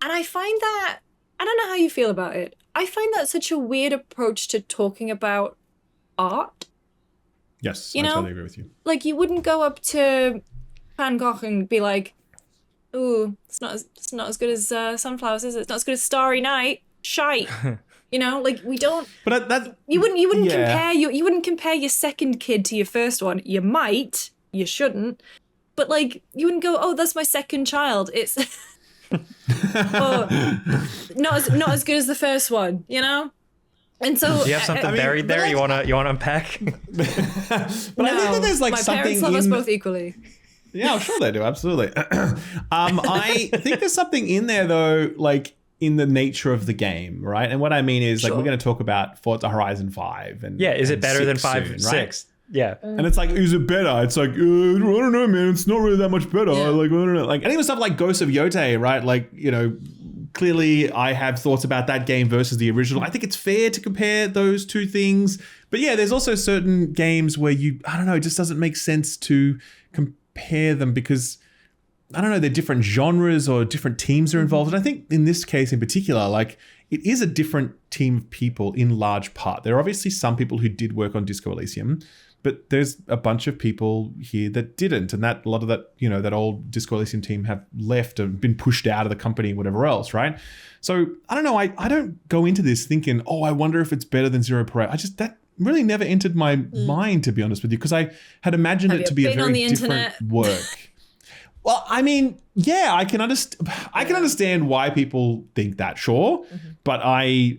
I find that, I don't know how you feel about it. I find that such a weird approach to talking about art. Yes, I totally agree with you. Like you wouldn't go up to Van Gogh and be like, ooh, it's not as good as Sunflowers, is it? It's not as good as Starry Night. Shite. Like we don't. But that you wouldn't compare you wouldn't compare your second kid to your first one. You might, you shouldn't, but like you wouldn't go, oh, that's my second child. It's not as good as the first one, And so do you have something buried there you want to unpack? But no, I think that there's like my something. Parents love us both equally. Yeah, I'm sure they do. Absolutely. I think there's something in there though, like in the nature of the game, right? And what I mean is, like, we're going to talk about Forza Horizon 5, and is it better than 5 soon, and right? 6? Yeah. And it's like, is it better? It's like, I don't know, man. It's not really that much better. Yeah. Like, I don't know. Like, and even stuff like Ghost of Yotei, right? Like, clearly I have thoughts about that game versus the original. I think it's fair to compare those two things. But yeah, there's also certain games where I don't know, it just doesn't make sense to compare them because, I don't know, they're different genres or different teams are involved. And I think in this case in particular, like, it is a different team of people in large part. There are obviously some people who did work on Disco Elysium, but there's a bunch of people here that didn't. And that a lot of that, that old Disco Elysium team have left and been pushed out of the company, whatever else, right? So I don't know. I don't go into this thinking, oh, I wonder if it's better than Zero Parade. that really never entered my mind, to be honest with you, because I had imagined it to be a very different work. Well, I mean, yeah, I can understand why people think that, sure, but I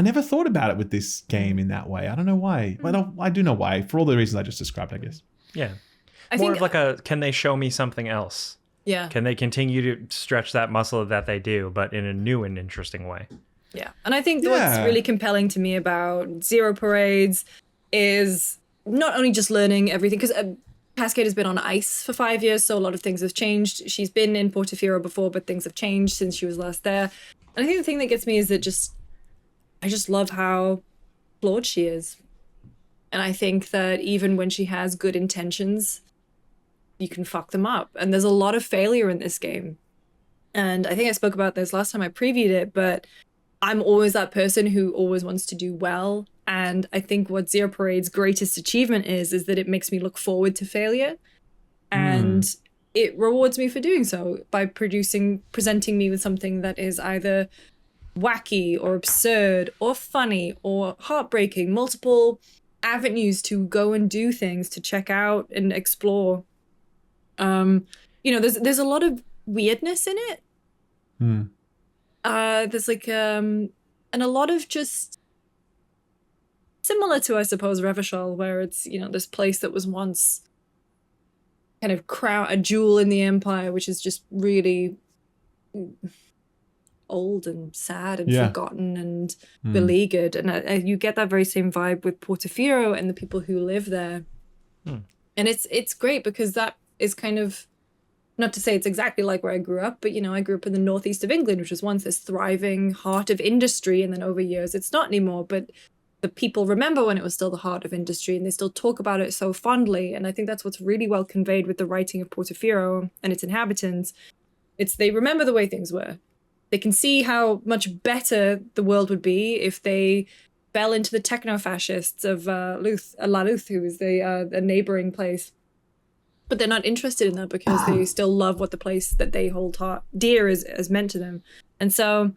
never thought about it with this game in that way. I don't know why. Well, I do know why, for all the reasons I just described, I guess. Yeah, I think of like can they show me something else? Yeah. Can they continue to stretch that muscle that they do, but in a new and interesting way? Yeah, and I think what's really compelling to me about Zero Parades is not only just learning everything, because Cascade has been on ice for 5 years, so a lot of things have changed. She's been in Portofino before, but things have changed since she was last there. And I think the thing that gets me is that I just love how flawed she is. And I think that even when she has good intentions, you can fuck them up. And there's a lot of failure in this game. And I think I spoke about this last time I previewed it, but I'm always that person who always wants to do well. And I think what Zero Parade's greatest achievement is that it makes me look forward to failure. And it rewards me for doing so by presenting me with something that is either wacky or absurd or funny or heartbreaking, multiple avenues to go and do things, to check out and explore. There's a lot of weirdness in it. There's like and a lot of just similar to, I suppose, Revachol, where it's, this place that was once kind of a jewel in the empire, which is just really old and sad and forgotten and beleaguered. And you get that very same vibe with Portofino and the people who live there. And it's great because that is kind of, not to say it's exactly like where I grew up, but, I grew up in the northeast of England, which was once this thriving heart of industry. And then over years, it's not anymore. But the people remember when it was still the heart of industry and they still talk about it so fondly. And I think that's what's really well conveyed with the writing of Portofino and its inhabitants. They remember the way things were. they can see how much better the world would be if they fell into the techno-fascists of La Luth, who is the neighboring place. But they're not interested in that because they still love what the place that they hold dear is meant to them. And so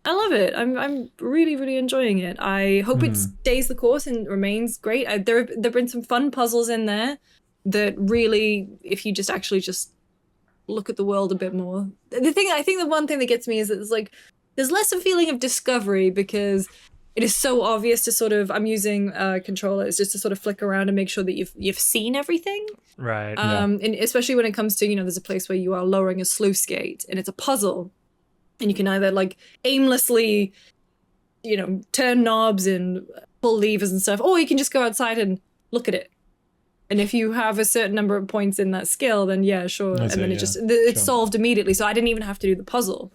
I love it. I'm really, really enjoying it. I hope it stays the course and remains great. There have been some fun puzzles in there that really, if you just actually just look at the world a bit more. I think the one thing that gets me is that there's less a feeling of discovery because it is so obvious to sort of, I'm using controllers just to sort of flick around and make sure that you've seen everything. Right. And especially when it comes to, there's a place where you are lowering a sluice gate and it's a puzzle and you can either aimlessly, turn knobs and pull levers and stuff, or you can just go outside and look at it. And if you have a certain number of points in that skill, then yeah, sure. And then it's solved immediately. So I didn't even have to do the puzzle.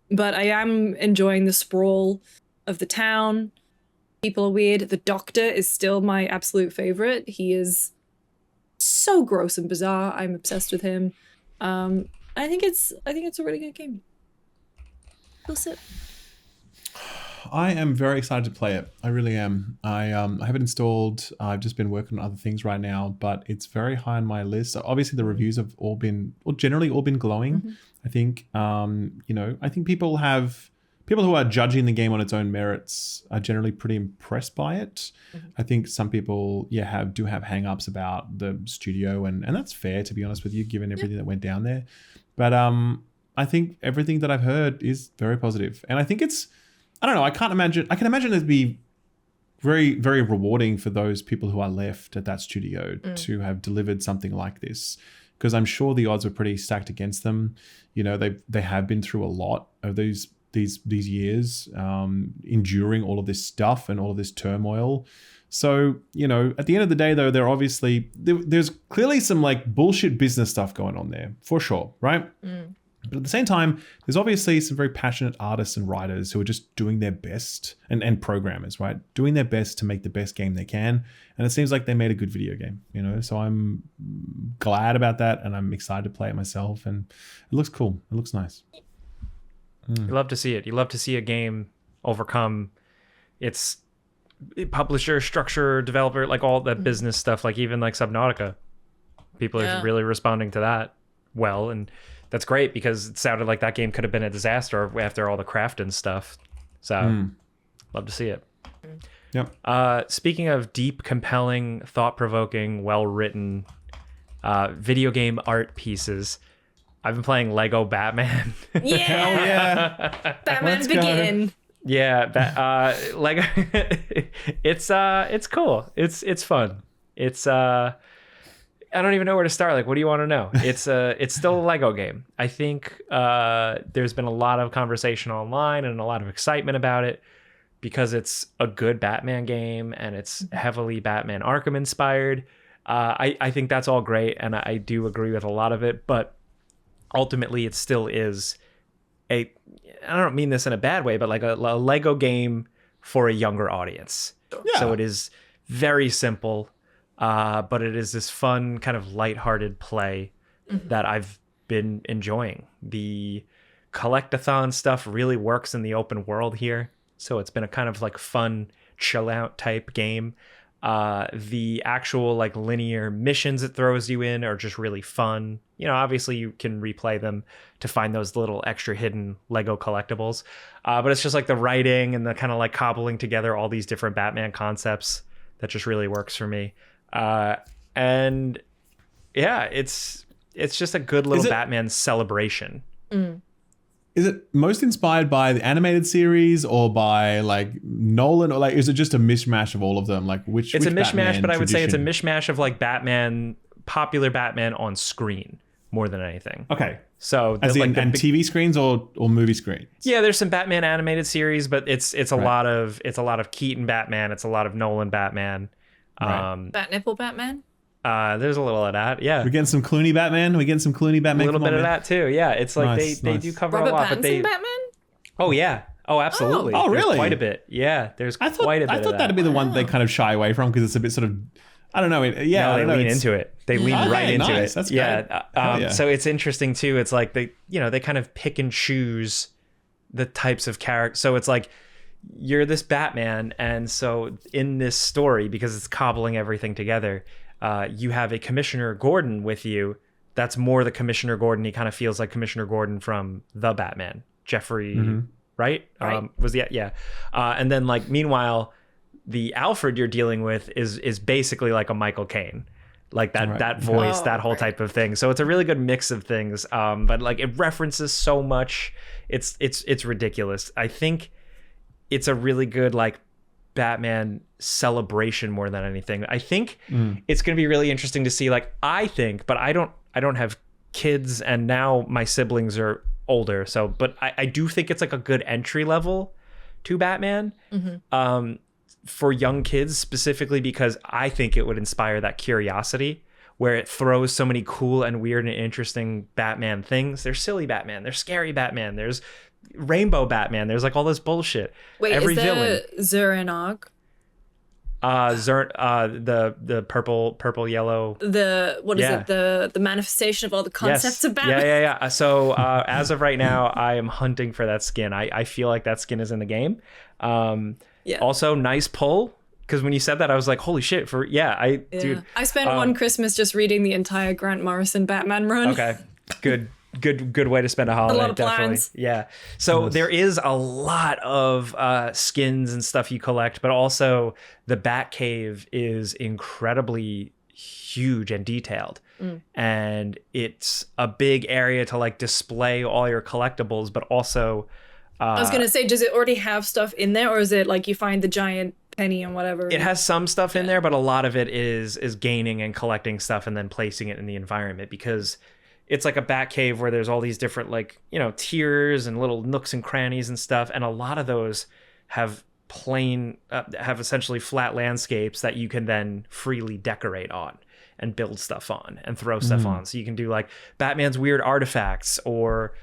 But I am enjoying the sprawl of the town. People are weird. The Doctor is still my absolute favorite. He is so gross and bizarre. I'm obsessed with him. I think it's a really good game. That's it. I am very excited to play it. I really am. I have it installed. I've just been working on other things right now, but it's very high on my list. Obviously, the reviews have generally all been glowing. I think, I think people who are judging the game on its own merits are generally pretty impressed by it. I think some people, do have hang-ups about the studio, and that's fair, to be honest with you, given everything that went down there. But I think everything that I've heard is very positive, and I think I don't know. I can imagine it'd be very, very rewarding for those people who are left at that studio to have delivered something like this, because I'm sure the odds were pretty stacked against them. They have been through a lot of these years, enduring all of this stuff and all of this turmoil. So, at the end of the day, though, there's clearly some bullshit business stuff going on there, for sure, right? But at the same time, there's obviously some very passionate artists and writers who are just doing their best, and programmers, right? Doing their best to make the best game they can. And it seems like they made a good video game, So I'm glad about that, and I'm excited to play it myself. And it looks cool. It looks nice. You love to see it. You love to see a game overcome its publisher, structure, developer, all that business stuff, even Subnautica. People are really responding to that well, and that's great because it sounded like that game could have been a disaster after all the craft and stuff. So love to see it. Yep. Speaking of deep, compelling, thought-provoking, well-written video game art pieces, I've been playing Lego Batman. Yeah. Hell yeah. Batman Begin. Yeah, Lego. It's cool. It's fun. It's I don't even know where to start. What do you want to know? It's still a Lego game. I think there's been a lot of conversation online and a lot of excitement about it because it's a good Batman game and it's heavily Batman Arkham inspired. I think that's all great, and I do agree with a lot of it, but ultimately it still is I don't mean this in a bad way, but a Lego game for a younger audience. Yeah. So it is very simple. But it is this fun kind of lighthearted play that I've been enjoying. The collectathon stuff really works in the open world here. So it's been a kind of fun chill out type game. The actual linear missions it throws you in are just really fun. Obviously you can replay them to find those little extra hidden Lego collectibles. But it's just the writing and the kind of cobbling together all these different Batman concepts that just really works for me. And yeah, it's just a good little Batman celebration. Is it most inspired by the animated series or by Nolan, or is it just a mishmash of all of them? Which it's a mishmash, Batman but I would say it's a tradition? mishmash of popular Batman on screen more than anything. Okay. So as in TV screens or movie screens? Yeah, there's some Batman animated series, but it's a lot of Keaton Batman, it's a lot of Nolan Batman. Right. Bat nipple Batman? There's a little of that, yeah. We're getting some Clooney Batman. A little bit of that too, yeah. It's nice, they do cover Robert a lot, Pattinson but they. Batman? Oh yeah. Oh, absolutely. Oh, really? There's quite a bit. Yeah, there's quite a bit. I thought that'd be the one they kind of shy away from because it's a bit sort of I don't know. Yeah, no, they lean into it. They lean right into it. That's great. Yeah. So it's interesting too. It's like they kind of pick and choose the types of characters. So it's like you're this Batman, and so in this story, because it's cobbling everything together, you have a Commissioner Gordon with you. That's more the Commissioner Gordon. He kind of feels like Commissioner Gordon from the Batman, Jeffrey, right? Right. And then like meanwhile, the Alfred you're dealing with is basically like a Michael Caine. Like that voice, that whole type of thing. So it's a really good mix of things. But like it references so much, it's ridiculous. I think it's a really good like Batman celebration more than anything. I think it's going to be really interesting to see. Like I don't have kids, and now my siblings are older. So, but I do think it's like a good entry level to Batman. For young kids specifically, because I think it would inspire that curiosity where it throws so many cool and weird and interesting Batman things. There's silly Batman, there's scary Batman, there's rainbow Batman, there's like all this bullshit. Wait, every is villain. Zuranog? The purple yellow. What is it? The manifestation of all the concepts of Batman. Yeah. So as of right now, I am hunting for that skin. I feel like that skin is in the game. Also, nice pull, because when you said that, I was like, "Holy shit!" Dude. I spent one Christmas just reading the entire Grant Morrison Batman run. Okay, good way to spend a holiday. A lot of definitely. plans. Yeah. So there is a lot of skins and stuff you collect, but also the Batcave is incredibly huge and detailed. And it's a big area to like display all your collectibles, but also I was gonna say, does it already have stuff in there, or is it like you find the giant penny and whatever? It has some stuff in there, but a lot of it is gaining and collecting stuff and then placing it in the environment, because it's like a Batcave where there's all these different like, tiers and little nooks and crannies and stuff, and a lot of those have have essentially flat landscapes that you can then freely decorate on and build stuff on and throw stuff on. So you can do like Batman's weird artifacts, or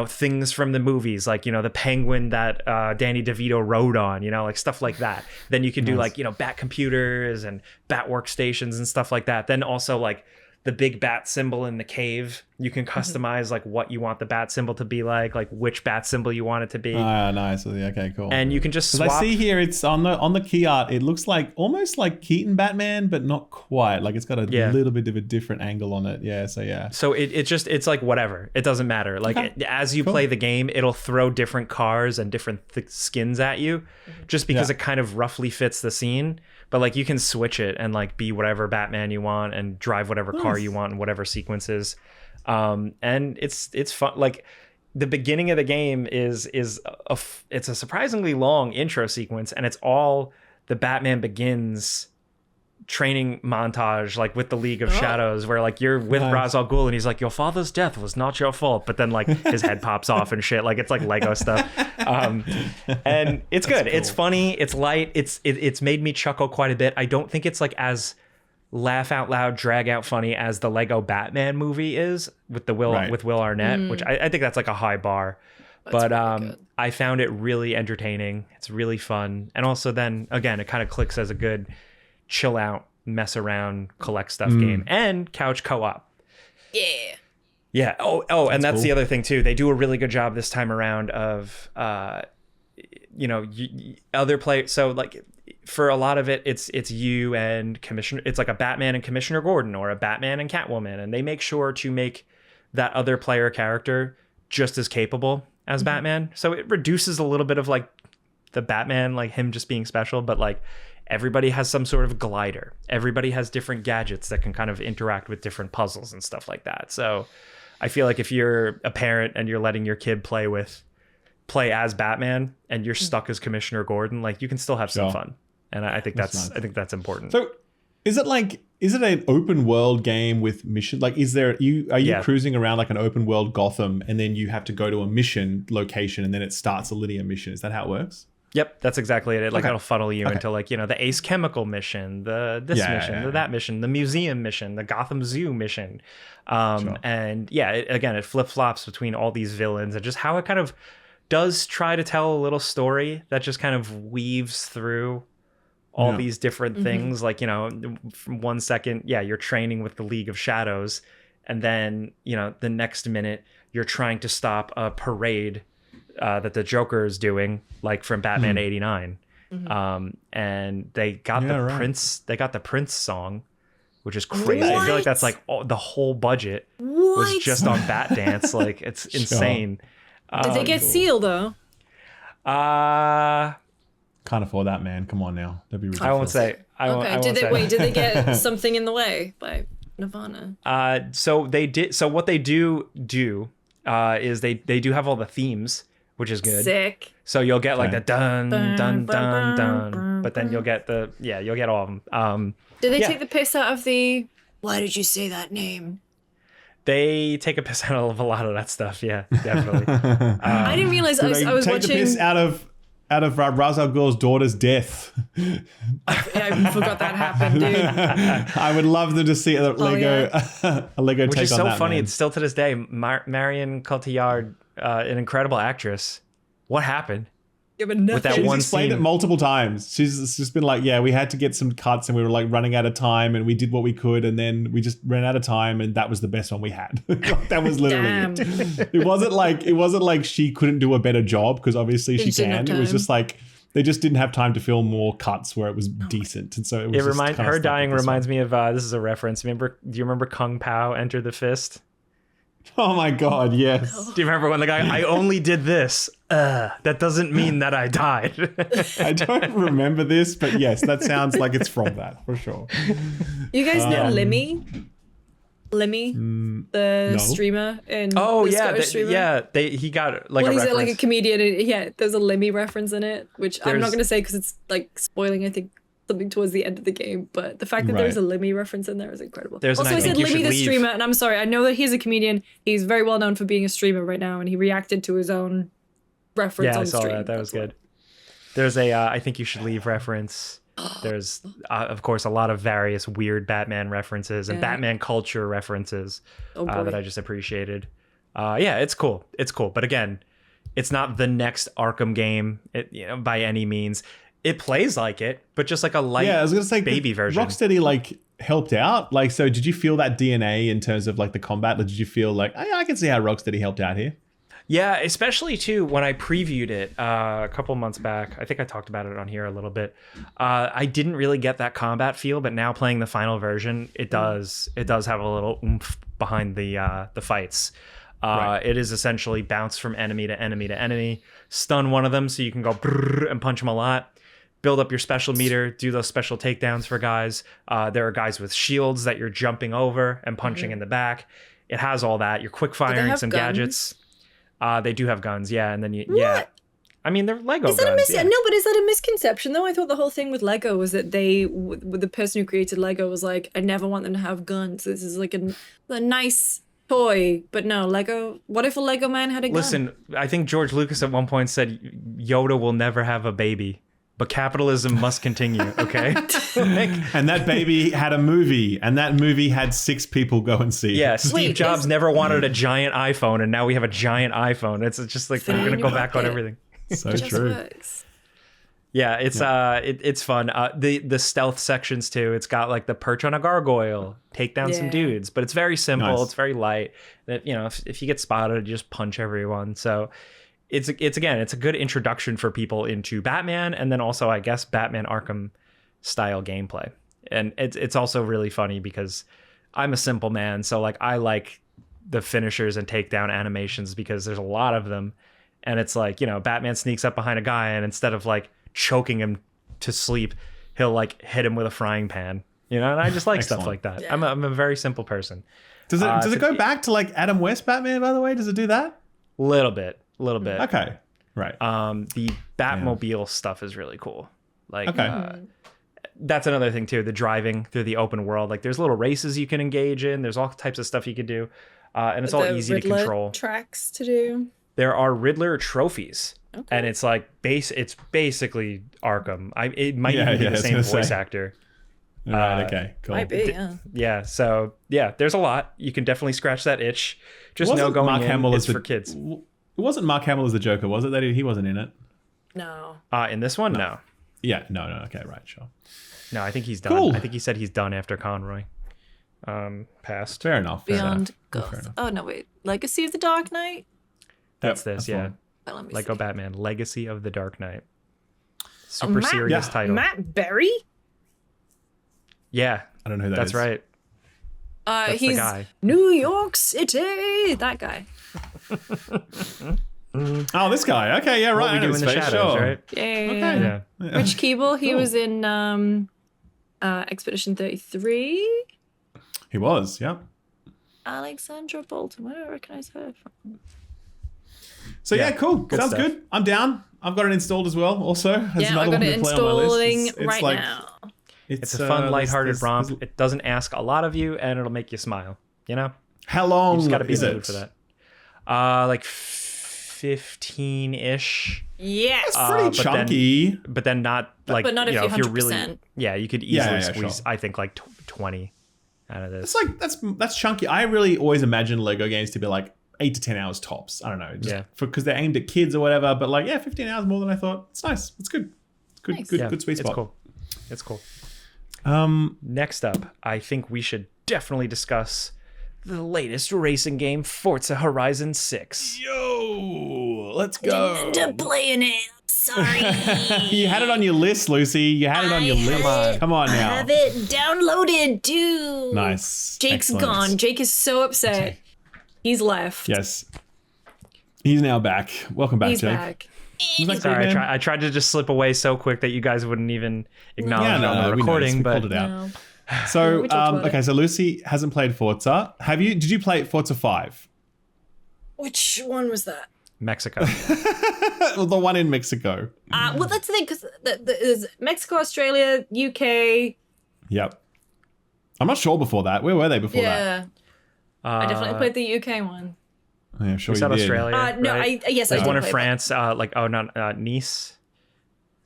things from the movies, like the penguin that Danny DeVito rode on, like stuff like that. Then you can do like bat computers and bat workstations and stuff like that. Then also like the big bat symbol in the cave, you can customize like what you want the bat symbol to be like which bat symbol you want it to be. Nice. Okay, cool. And you can just swap. I see here it's on the key art, it looks like almost like Keaton Batman, but not quite. Like it's got a little bit of a different angle on it. So it's like whatever, it doesn't matter. Like as you play the game, it'll throw different cars and different skins at you, just because it kind of roughly fits the scene. But like you can switch it and like be whatever Batman you want and drive whatever car you want in whatever sequences. And it's fun. Like the beginning of the game is it's a surprisingly long intro sequence, and it's all the Batman Begins training montage, like with the League of Shadows, where like you're with Ra's al Ghul and he's like, your father's death was not your fault, but then like his head pops off and shit. Like it's like Lego stuff. And it's good. Cool. It's funny. It's light. It's made me chuckle quite a bit. I don't think it's like as laugh out loud, drag out funny as the Lego Batman movie is with Will Arnett, which I think that's like a high bar. That's but I found it really entertaining. It's really fun. And also then again, it kind of clicks as a good chill out, mess around, collect stuff game, and couch co-op. Yeah. And that's cool. The other thing too. They do a really good job this time around of other players. So like for a lot of it, it's you and Commissioner. It's like a Batman and Commissioner Gordon, or a Batman and Catwoman, and they make sure to make that other player character just as capable as Batman. So it reduces a little bit of like the Batman, like him just being special, but like everybody has some sort of glider. Everybody has different gadgets that can kind of interact with different puzzles and stuff like that. So I feel like if you're a parent and you're letting your kid play as Batman and you're stuck as Commissioner Gordon, like you can still have some fun. And I think that's important. So is it an open world game with mission? Like are you cruising around like an open world Gotham, and then you have to go to a mission location and then it starts a linear mission? Is that how it works? Yep, that's exactly it. Like it'll funnel you into like, the Ace Chemical mission, that mission, the museum mission, the Gotham Zoo mission. And it flip-flops between all these villains, and just how it kind of does try to tell a little story that just kind of weaves through all these different things. Like, from 1 second, you're training with the League of Shadows. And then, the next minute you're trying to stop a parade that the Joker is doing, like from Batman 89. And they got Prince. They got the Prince song, which is crazy. What? I feel like that's like the whole budget was just on Bat Dance. Like, it's insane. Did they get Seal though? Can't afford that, man. Come on now. That'd be ridiculous. I won't say. Did they get Something in the Way by Nirvana? So they did. So what they do is they do have all the themes, which is good. Sick. So you'll get like the dun dun dun dun, but then you'll get you'll get all of them. Did they take the piss out of the? Why did you say that name? They take a piss out of a lot of that stuff. Yeah, definitely. I didn't realize I was take watching. The piss out of Ra's al Ghul's daughter's death. I forgot that happened, dude. I would love them to see a Lego, a Lego which take is on so that, funny. man. It's still to this day. Marion Cotillard, an incredible actress. What happened? With that She's one explained scene. it multiple times. She's just been like, we had to get some cuts and we were like running out of time and we did what we could and then we just ran out of time and that was the best one we had. That was literally it. It wasn't like she couldn't do a better job because obviously she can. It was just like they just didn't have time to film more cuts where it was decent. And so it was her dying reminds me of this is a reference. Do you remember Kung Pao Enter the Fist? Oh my God, yes. Do you remember when the guy, I only did this? That doesn't mean that I died. I don't remember this, but yes, that sounds like it's from that for sure. You guys know Limmy? The streamer in Scottish streamer? He got like a he's reference. like a comedian. And, there's a Limmy reference in it, which I'm not going to say because it's like spoiling, I think, something towards the end of the game, but the fact that there's a Limmy reference in there is incredible. Also, I said Limmy the streamer, and I'm sorry, I know that he's a comedian. He's very well known for being a streamer right now, and he reacted to his own reference on stream. Yeah, I saw that. That was good. There's a I think you should leave reference. There's, of course, a lot of various weird Batman references and Batman culture references that I just appreciated. It's cool. It's cool. But again, it's not the next Arkham game by any means. It plays like it, but just like a light I was gonna say, baby version. Rocksteady helped out. So did you feel that DNA in terms of the combat? Did you feel like, I can see how Rocksteady helped out here? Yeah, especially too when I previewed it a couple months back. I think I talked about it on here a little bit. I didn't really get that combat feel, but now playing the final version, it does have a little oomph behind the fights. It is essentially bounce from enemy to enemy to enemy, stun one of them so you can go brrr and punch them a lot. Build up your special meter, do those special takedowns for guys. There are guys with shields that you're jumping over and punching in the back. It has all that. You're quick firing some gadgets. They do have guns, and then I mean, they're Lego guns. No, but is that a misconception though? I thought the whole thing with Lego was that the person who created Lego was like, I never want them to have guns. This is like a nice toy, but no, Lego. What if a Lego man had a gun? Listen, I think George Lucas at one point said Yoda will never have a baby. But capitalism must continue, okay? And that baby had a movie, and that movie had 6 people go and see. Yeah, Steve Jobs never wanted a giant iPhone, and now we have a giant iPhone. It's just like we're gonna go back on everything. So true. Works. Yeah, it's fun. The stealth sections too. It's got like the perch on a gargoyle, take down some dudes, but it's very simple. Nice. It's very light. That if you get spotted, you just punch everyone. So. It's a good introduction for people into Batman, and then also I guess Batman Arkham style gameplay. And it's also really funny because I'm a simple man, so I like the finishers and takedown animations because there's a lot of them, and it's Batman sneaks up behind a guy and instead of choking him to sleep, he'll hit him with a frying pan, and I just like stuff like that. Yeah. I'm a very simple person. Does it go back to Adam West Batman, by the way? Does it do that? Little bit. Okay. Right. The Batmobile stuff is really cool. That's another thing too. The driving through the open world. There's little races you can engage in. There's all types of stuff you can do. And it's all easy Riddler to control. Tracks to do. There are Riddler trophies. Okay. And it's it's basically Arkham. It might even be the same voice actor. Right, okay, cool. Might be, yeah. So there's a lot. You can definitely scratch that itch. Just know going Mark in, Hamill it's for kids. It wasn't Mark Hamill as the Joker, was it? That he wasn't in it. No. In this one, no. Yeah, no, okay, right, sure. No, I think he's done. Cool. I think he said he's done after Conroy passed. Fair enough. Beyond fair Goth. enough. Oh no, wait. Legacy of the Dark Knight. That's this, that's yeah. fine. Well, let me Lego see. Batman: Legacy of the Dark Knight. Super serious Matt, title. Matt Berry. Yeah, I don't know who that that's is. right. That's He's the guy. New York City. That guy. Oh, this guy. Okay, yeah, right. What we I know do his in the face, shadows, sure. right? Yeah. Okay. Yeah. Rich Keeble. He Cool. was in Expedition 33. He was, yeah. Alexandra Bolton. Where do I recognize her from? So yeah, cool. good Sounds stuff. good. I'm down. I've got it installed as well. Also, as Yeah, I another got one it to play on my list. installing It's right like, now. It's a fun, lighthearted there's- romp. It doesn't ask a lot of you, and it'll make you smile. You know, How you long just got to be in is the mood it? for that. Like 15-ish. Yes. It's pretty but then- chunky. But then not like, but not if you know, you're if you're really, 100%. yeah, you could easily yeah, squeeze, sure. I think, like 20 out of this. It's like that's chunky. I really always imagine Lego games to be like 8 to 10 hours tops. I don't know, just Yeah. because they're aimed at kids or whatever. But like, yeah, 15 hours more than I thought. It's nice. It's good. It's good. Nice. Good. Yeah, Good sweet spot. It's cool. It's cool. Um, Next up, I think we should definitely discuss the latest racing game, Forza Horizon 6. yo, let's go. Didn't playing it. Sorry. You had it on your list, Lucy. You had it on your list. Come on I now. have it downloaded, dude. Nice. Jake's Excellent. gone. Jake is so upset. He's left. Yes. He's now back. Welcome back, He's Jake. back. Was that Sorry, great, man? I tried to just slip away so quick that you guys wouldn't even acknowledge Yeah, it on the we recording, noticed. We but pulled it out. No. So, we talked about okay, it. so Lucy hasn't played Forza. Have you? Did you play Forza 5? Which one was that? Mexico. Well, the one in Mexico. Well, that's the thing, because there's Mexico, Australia, UK. Yep. I'm not sure before that. Where were they before that? Yeah. I definitely played the UK one. Yeah, I'm sure We you said did. Australia. No, right? yes, There's I did one in play France, Nice.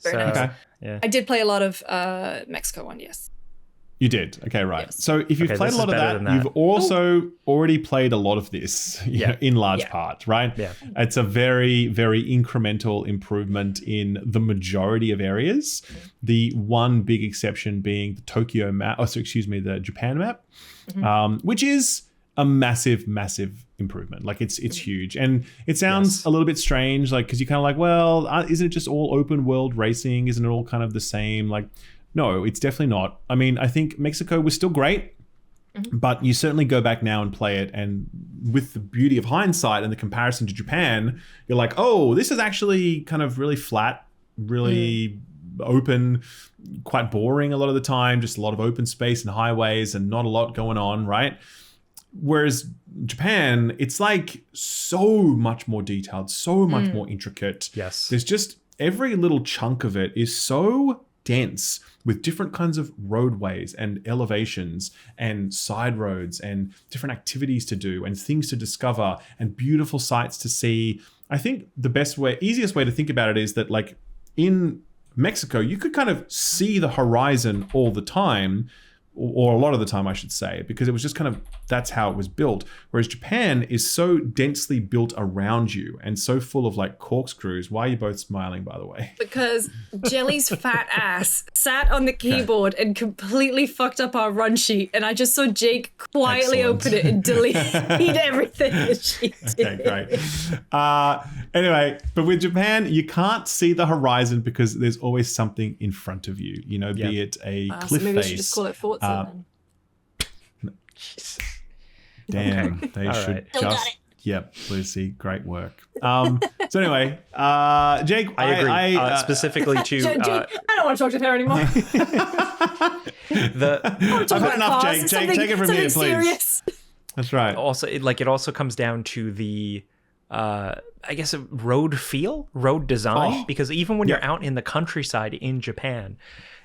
Very nice. Okay. Yeah. I did play a lot of Mexico one, yes. You did. Okay, right. Yes. So if you've Okay, played this a lot is of better that, than that. you've also already played a lot of this Yeah. in large Yeah. part, right? Yeah. It's a very, very incremental improvement in the majority of areas. The one big exception being the Tokyo map, the Japan map, which is a massive, massive improvement. Like it's huge. And it sounds Yes. a little bit strange, like, because you're kind of like, well, isn't it just all open world racing? Isn't it all kind of the same? Like, no, it's definitely not. I mean, I think Mexico was still great, but you certainly go back now and play it, and with the beauty of hindsight and the comparison to Japan, you're like, oh, this is actually kind of really flat, really open, quite boring a lot of the time, just a lot of open space and highways and not a lot going on, right? Whereas Japan, it's like so much more detailed, so much more intricate. Yes. There's just every little chunk of it is so dense with different kinds of roadways and elevations and side roads and different activities to do and things to discover and beautiful sights to see. I think the easiest way to think about it is that, like, in Mexico, you could kind of see the horizon all the time, or a lot of the time, I should say, because it was just kind of, that's how it was built. Whereas Japan is so densely built around you and so full of like corkscrews. Why are you both smiling, by the way? Because Jelly's fat ass sat on the keyboard and completely fucked up our run sheet, and I just saw Jake quietly Excellent. open it and delete everything that she did. Okay, great. Anyway, but with Japan, you can't see the horizon because there's always something in front of you, you know, be it a So cliff maybe we face. should just call it Forza then. Damn, they All should right. Still got just. it. Yep, Lucy, great work. So anyway, Jake, I agree. Specifically to Jake, I don't want to talk to her anymore. the I've had enough, Jake. Jake, take it from here, please. Serious. That's right. also it also comes down to the I guess a road design, Oh. because even when you're Yeah. out in the countryside in Japan,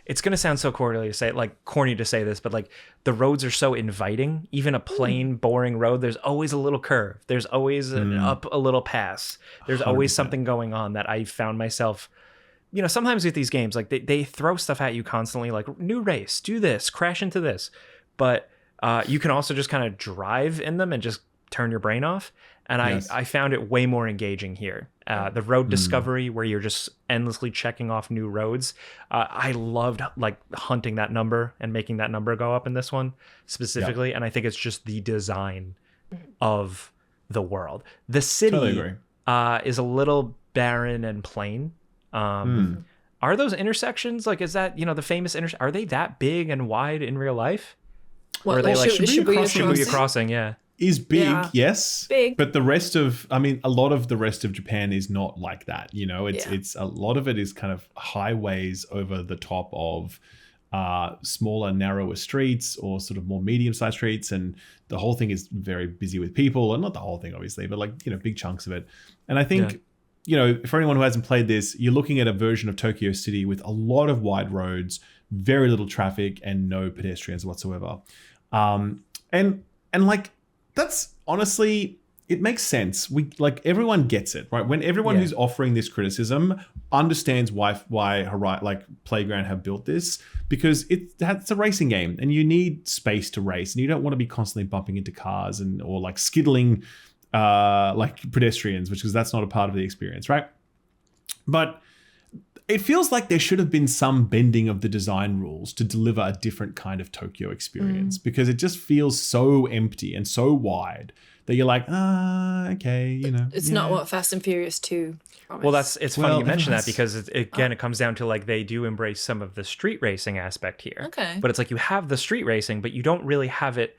it's going to sound so corny to say this, but like the roads are so inviting. Even a plain boring road, there's always a little curve, there's always an up a little pass, there's always 100%. something going on that I found myself, you know, sometimes with these games, like they throw stuff at you constantly, like new race, do this, crash into this, but you can also just kind of drive in them and just turn your brain off. And Yes. I found it way more engaging here. The road discovery, where you're just endlessly checking off new roads. I loved like hunting that number and making that number go up in this one specifically. And I think it's just the design of the world. The city Totally agree. is a little barren and plain. Are those intersections, like, is that, the famous are they that big and wide in real life? What, or are they like Shibuya Crossing? Yeah. Is big, Yeah. yes, Big. but the rest of, a lot of the rest of Japan is not like that. It's a lot of it is kind of highways over the top of smaller, narrower streets, or sort of more medium-sized streets, and the whole thing is very busy with people, and not the whole thing, obviously, but like big chunks of it. And I think, for anyone who hasn't played this, you're looking at a version of Tokyo City with a lot of wide roads, very little traffic, and no pedestrians whatsoever. And like, that's honestly, it makes sense. Everyone gets it, right? When everyone who's offering this criticism understands why Playground have built this, because it's a racing game, and you need space to race, and you don't want to be constantly bumping into cars or like skiddling like pedestrians, because that's not a part of the experience, right? But it feels like there should have been some bending of the design rules to deliver a different kind of Tokyo experience, because it just feels so empty and so wide that you're like, okay, It's not what Fast and Furious 2 promised. Well, it's funny you mention that, because it comes down to like, they do embrace some of the street racing aspect here. Okay. But it's like, you have the street racing, but you don't really have it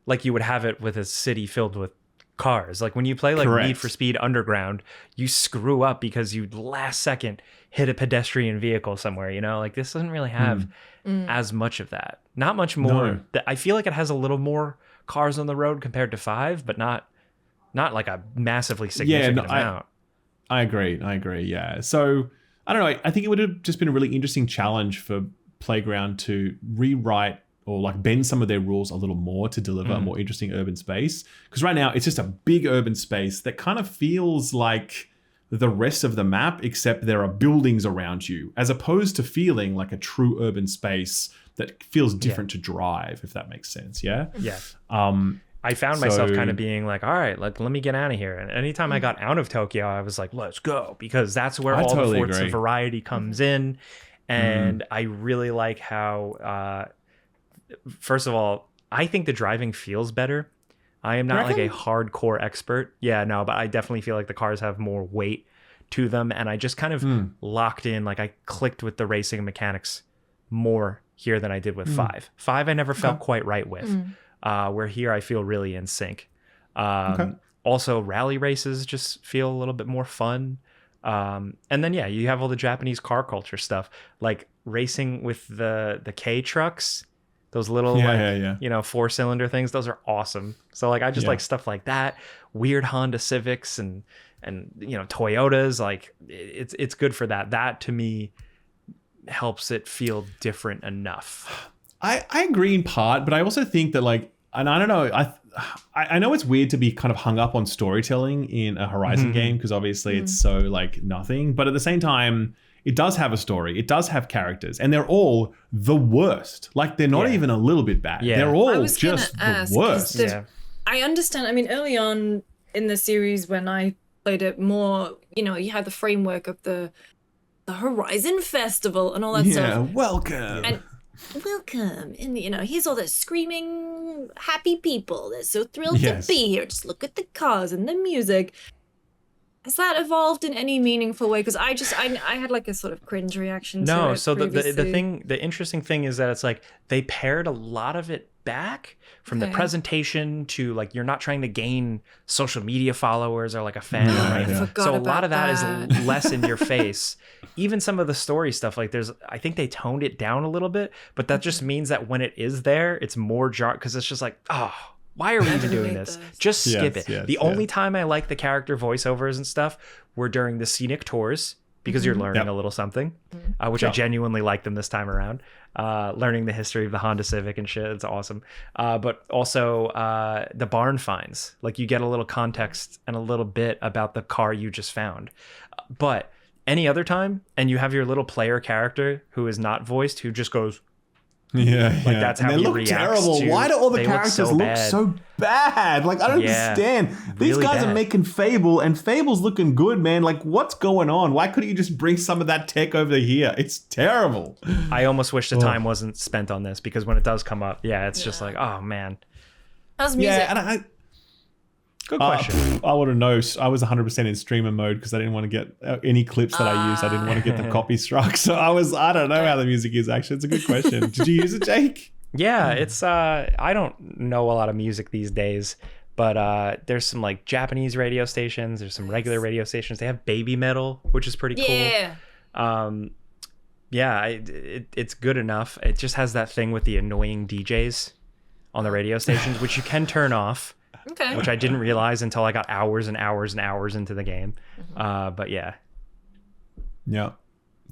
like you would have it with a city filled with cars. Like when you play like Correct. Need for Speed Underground, you screw up because you last second hit a pedestrian vehicle somewhere, like this doesn't really have as much of that. Not much more. No. I feel like it has a little more cars on the road compared to 5, but not like a massively significant amount. I agree. Yeah. So I don't know. I think it would have just been a really interesting challenge for Playground to rewrite or like bend some of their rules a little more to deliver a more interesting urban space. Because right now it's just a big urban space that kind of feels like the rest of the map, except there are buildings around you, as opposed to feeling like a true urban space that feels different to drive, if that makes sense. Yeah. Yeah. I found myself kind of being like, all right, let me get out of here. And anytime I got out of Tokyo, I was like, let's go, because that's where all the Forza variety comes in. And I really like how, first of all, I think the driving feels better. I am not like a hardcore expert. Yeah, no, but I definitely feel like the cars have more weight to them. And I just kind of locked in, like I clicked with the racing mechanics more here than I did with 5. 5 I never felt quite right with. Where here I feel really in sync. Also, rally races just feel a little bit more fun. And then, you have all the Japanese car culture stuff, like racing with the K trucks, those little 4-cylinder things. Those are awesome. So like, I just like stuff like that. Weird Honda Civics and Toyotas. Like it's good for that. That to me helps it feel different enough. I agree in part, but I also think that like, and I don't know, I know it's weird to be kind of hung up on storytelling in a Horizon game, because obviously it's so like nothing, but at the same time, it does have a story, it does have characters, and they're all the worst. Like they're not even a little bit bad. They're all just the worst. I understand. I mean, early on in the series when I played it more, you had the framework of the Horizon Festival and all that stuff. Yeah, welcome. And welcome. And, here's all the screaming, happy people. They're so thrilled to be here. Just look at the cars and the music. Has that evolved in any meaningful way? Because I had like a sort of cringe reaction to it. No, so the interesting thing is that it's like they pared a lot of it back from the presentation to like, you're not trying to gain social media followers or like a fan. So a lot of that is less in your face. Even some of the story stuff, like I think they toned it down a little bit, but that just means that when it is there, it's more because it's just like, why are we even doing this? Just skip it. The only time I like the character voiceovers and stuff were during the scenic tours, because you're learning a little something, which I genuinely like them this time around. Learning the history of the Honda Civic and shit. It's awesome. But also the barn finds. Like you get a little context and a little bit about the car you just found. But any other time, and you have your little player character who is not voiced, who just goes, Yeah, like that's how they he look reacts terrible. to, Why do all the they characters look so bad? Like, I don't understand. These really guys bad. are making Fable, and Fable's looking good, man. Like, what's going on? Why couldn't you just bring some of that tech over here? It's terrible. I almost wish the time wasn't spent on this, because when it does come up, it's just like, oh man. How's music? Yeah, and Good question. I would have known. I was 100% in streamer mode because I didn't want to get any clips that I used. I didn't want to get them copy struck. So I don't know how the music is actually. It's a good question. Did you use it, Jake? Yeah, it's I don't know a lot of music these days, but there's some like Japanese radio stations, there's some regular radio stations. They have baby metal, which is pretty cool. It's good enough. It just has that thing with the annoying DJs on the radio stations, which you can turn off. Okay. Which I didn't realize until I got hours and hours and hours into the game. But yeah. Yeah.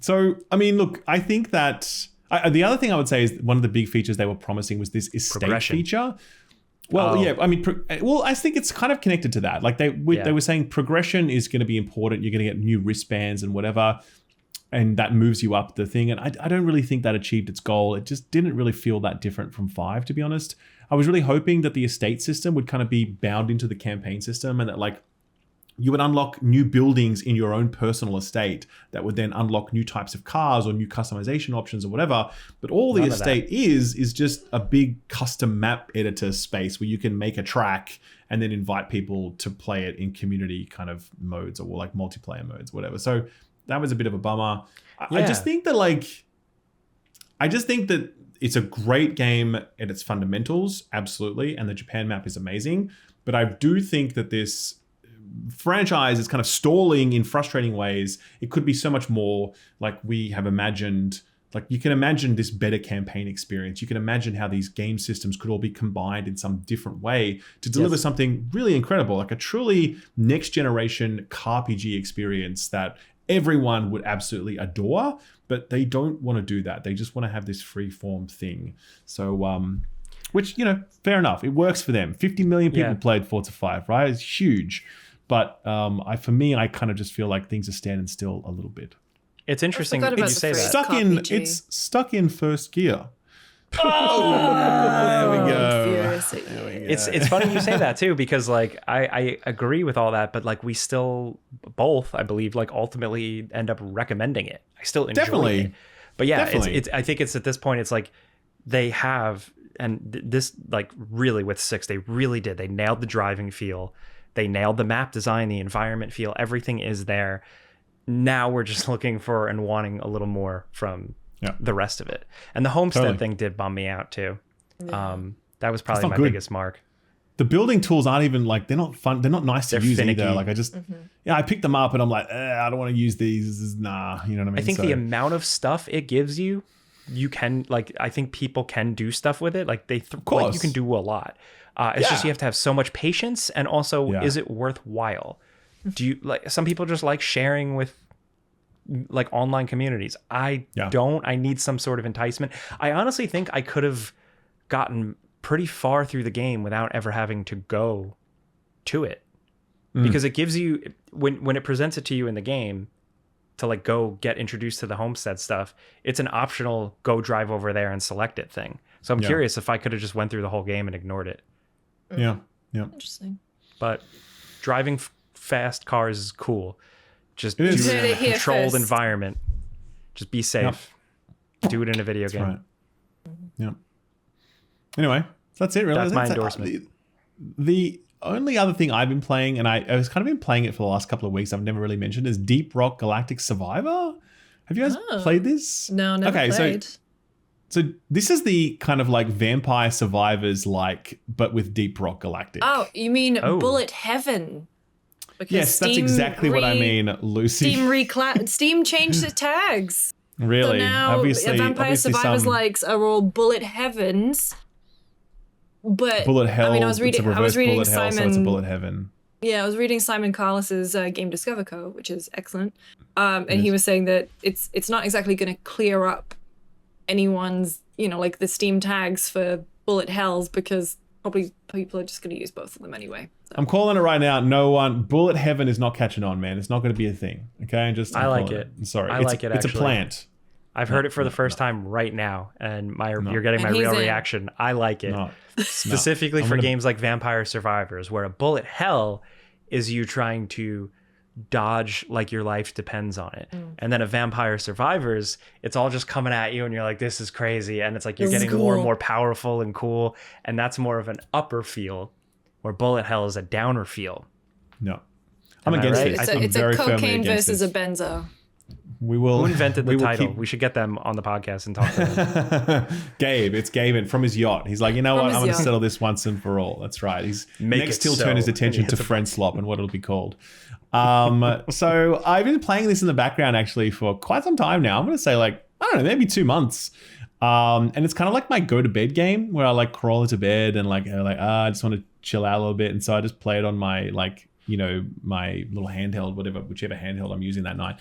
So, I mean, look, I think that the other thing I would say is one of the big features they were promising was this estate feature. Well, yeah, I mean, I think it's kind of connected to that. Like they were saying progression is going to be important. You're going to get new wristbands and whatever, and that moves you up the thing. And I don't really think that achieved its goal. It just didn't really feel that different from 5, to be honest. I was really hoping that the estate system would kind of be bound into the campaign system, and that like you would unlock new buildings in your own personal estate that would then unlock new types of cars or new customization options or whatever. But all the estate is just a big custom map editor space where you can make a track and then invite people to play it in community kind of modes or like multiplayer modes, whatever. So that was a bit of a bummer. I just think that it's a great game at its fundamentals, absolutely, and the Japan map is amazing. But I do think that this franchise is kind of stalling in frustrating ways. It could be so much more like we have imagined. Like you can imagine this better campaign experience. You can imagine how these game systems could all be combined in some different way to deliver something really incredible, like a truly next generation RPG experience that everyone would absolutely adore. But they don't want to do that. They just want to have this free form thing. So, which, fair enough. It works for them. 50 million people played Forza 5, right? It's huge. But for me, I kind of just feel like things are standing still a little bit. It's interesting that you say that. It's stuck in first gear. There we go. It's funny you say that too, because like I agree with all that, but like we still both, I believe, like ultimately end up recommending it. I still enjoy it. But yeah, it's I think it's at this point it's like they have, and this like really with 6 they really did. They nailed the driving feel. They nailed the map design, the environment feel. Everything is there. Now we're just looking for and wanting a little more from the rest of it. And the homestead thing did bum me out too. That was probably my biggest mark. The building tools aren't even like, they're not fun. They're not nice to use either. Like I just, I picked them up and I'm like, I don't want to use these. This is, nah, you know what I mean? I think the amount of stuff it gives you, you can like, I think people can do stuff with it. Like like you can do a lot. It's just, you have to have so much patience, and also is it worthwhile? Do you like, some people just like sharing with like online communities. I don't. I need some sort of enticement. I honestly think I could have gotten pretty far through the game without ever having to go to it, because it gives you, when it presents it to you in the game to like go get introduced to the homestead stuff, it's an optional go drive over there and select it thing. So I'm curious if I could have just went through the whole game and ignored it. Yeah. Interesting. But driving fast cars is cool. Just do it in a controlled environment. Just be safe. Do it in a video game. Right. Yeah. Anyway, that's it really. That's my endorsement. The only other thing I've been playing, and I was kind of been playing it for the last couple of weeks, I've never really mentioned, is Deep Rock Galactic Survivor. Have you guys played this? No, never played. So this is the kind of like Vampire Survivors like, but with Deep Rock Galactic. Oh, you mean Bullet Heaven? Because yes, that's exactly what I mean, Lucy. Steam changed the tags. Really? So now Vampire Survivors likes are all Bullet Heavens. But Bullet Hell. I mean, I was reading Bullet Simon. Hell, so it's a Bullet Heaven. Yeah, I was reading Simon Carlos's Game Discover Co, which is excellent. And he was saying that it's not exactly going to clear up anyone's, like the Steam tags for Bullet Hells, because probably people are just going to use both of them anyway. So. I'm calling it right now. Bullet Heaven is not catching on, man. It's not going to be a thing. Okay, I like it. I'm sorry. It's a plant. I've heard it for the first time right now, and you're getting my real reaction. I like it. Specifically for games like Vampire Survivors, where a bullet hell is you trying to dodge like your life depends on it. And then a Vampire Survivors, it's all just coming at you and you're like, this is crazy. And it's like you're getting more and more powerful and cool. And that's more of an upper feel, where bullet hell is a downer feel. No. I'm against it. It's a cocaine versus a benzo. Who invented the title? We should get them on the podcast and talk to them. Gabe. It's Gabe, and from his yacht. He's like, you know what? I'm going to settle this once and for all. That's right. He'll turn his attention to friend slop and what it'll be called. So I've been playing this in the background actually for quite some time now. I'm going to say like, I don't know, maybe 2 months. And it's kind of like my go to bed game where I like crawl into bed and I just want to chill out a little bit. And so I just play it on my my little handheld, whichever handheld I'm using that night.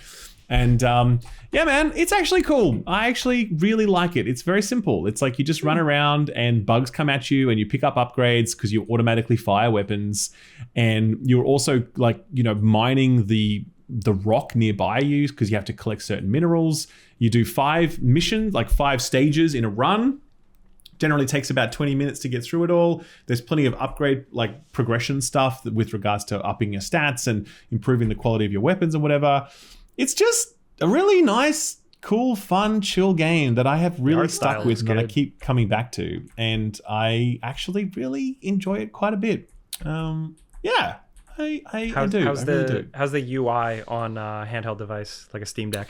And yeah, man, it's actually cool. I actually really like it. It's very simple. It's like you just run around and bugs come at you and you pick up upgrades because you automatically fire weapons. And you're also mining the rock nearby you because you have to collect certain minerals. You do 5 missions, like 5 stages in a run. Generally takes about 20 minutes to get through it all. There's plenty of upgrade, like progression stuff with regards to upping your stats and improving the quality of your weapons and whatever. It's just a really nice, cool, fun, chill game that I have really stuck with and that I keep coming back to. And I actually really enjoy it quite a bit. Yeah, I do. How's the UI on a handheld device, like a Steam Deck?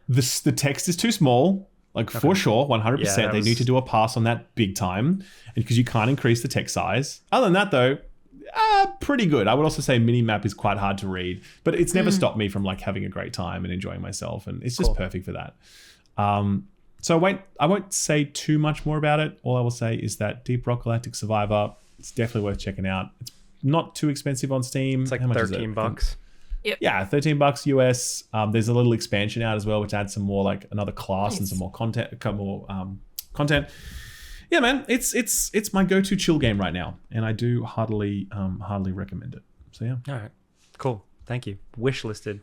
The text is too small. For sure, 100%. They need to do a pass on that big time, and because you can't increase the text size. Other than that, though, pretty good. I would also say minimap is quite hard to read, but it's never stopped me from having a great time and enjoying myself, and it's just perfect for that. So I won't say too much more about it. All I will say is that Deep Rock Galactic Survivor, it's definitely worth checking out. It's not too expensive on Steam. It's like $13. Yep. Yeah, $13 US. There's a little expansion out as well, which adds some more another class and some more content. Content. Yeah, man, it's my go-to chill game right now, and I do heartily recommend it. So yeah. All right, cool. Thank you. Wish listed.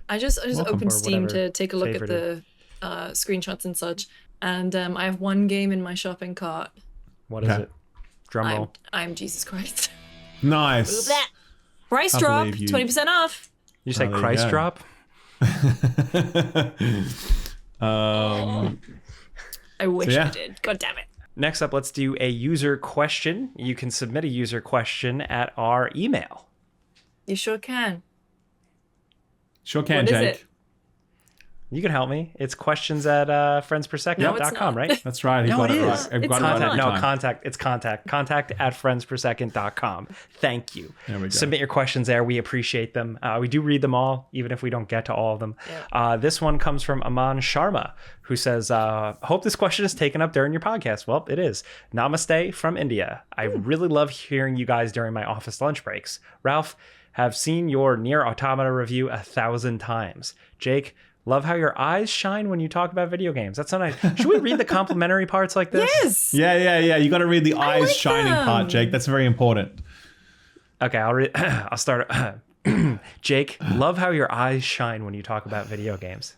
I just opened Steam to take a look at the screenshots and such, and I have one game in my shopping cart. What is it? Drum roll. I'm Jesus Christ. Nice. Move that. Price drop. 20% off. You say Christ drop? I wish I did. God damn it. Next up, let's do a user question. You can submit a user question at our email. You sure can. Sure can, what Jake. Is it? You can help me. It's questions at friendspersecond.com, right? That's right. No, it is. It's contact. It's contact. Contact at friendspersecond.com. Thank you. There we go. Submit your questions there. We appreciate them. We do read them all, even if we don't get to all of them. Yeah. This one comes from Aman Sharma, who says, hope this question is taken up during your podcast. Well, it is. Namaste from India. I really love hearing you guys during my office lunch breaks. Ralph, have seen your Nier Automata review 1,000 times. Jake, love how your eyes shine when you talk about video games. That's so nice. Should we read the complimentary parts like this? Yes. Yeah. You got to read the eyes shining part, Jake. That's very important. Okay, I'll read. I'll start. Jake, love how your eyes shine when you talk about video games.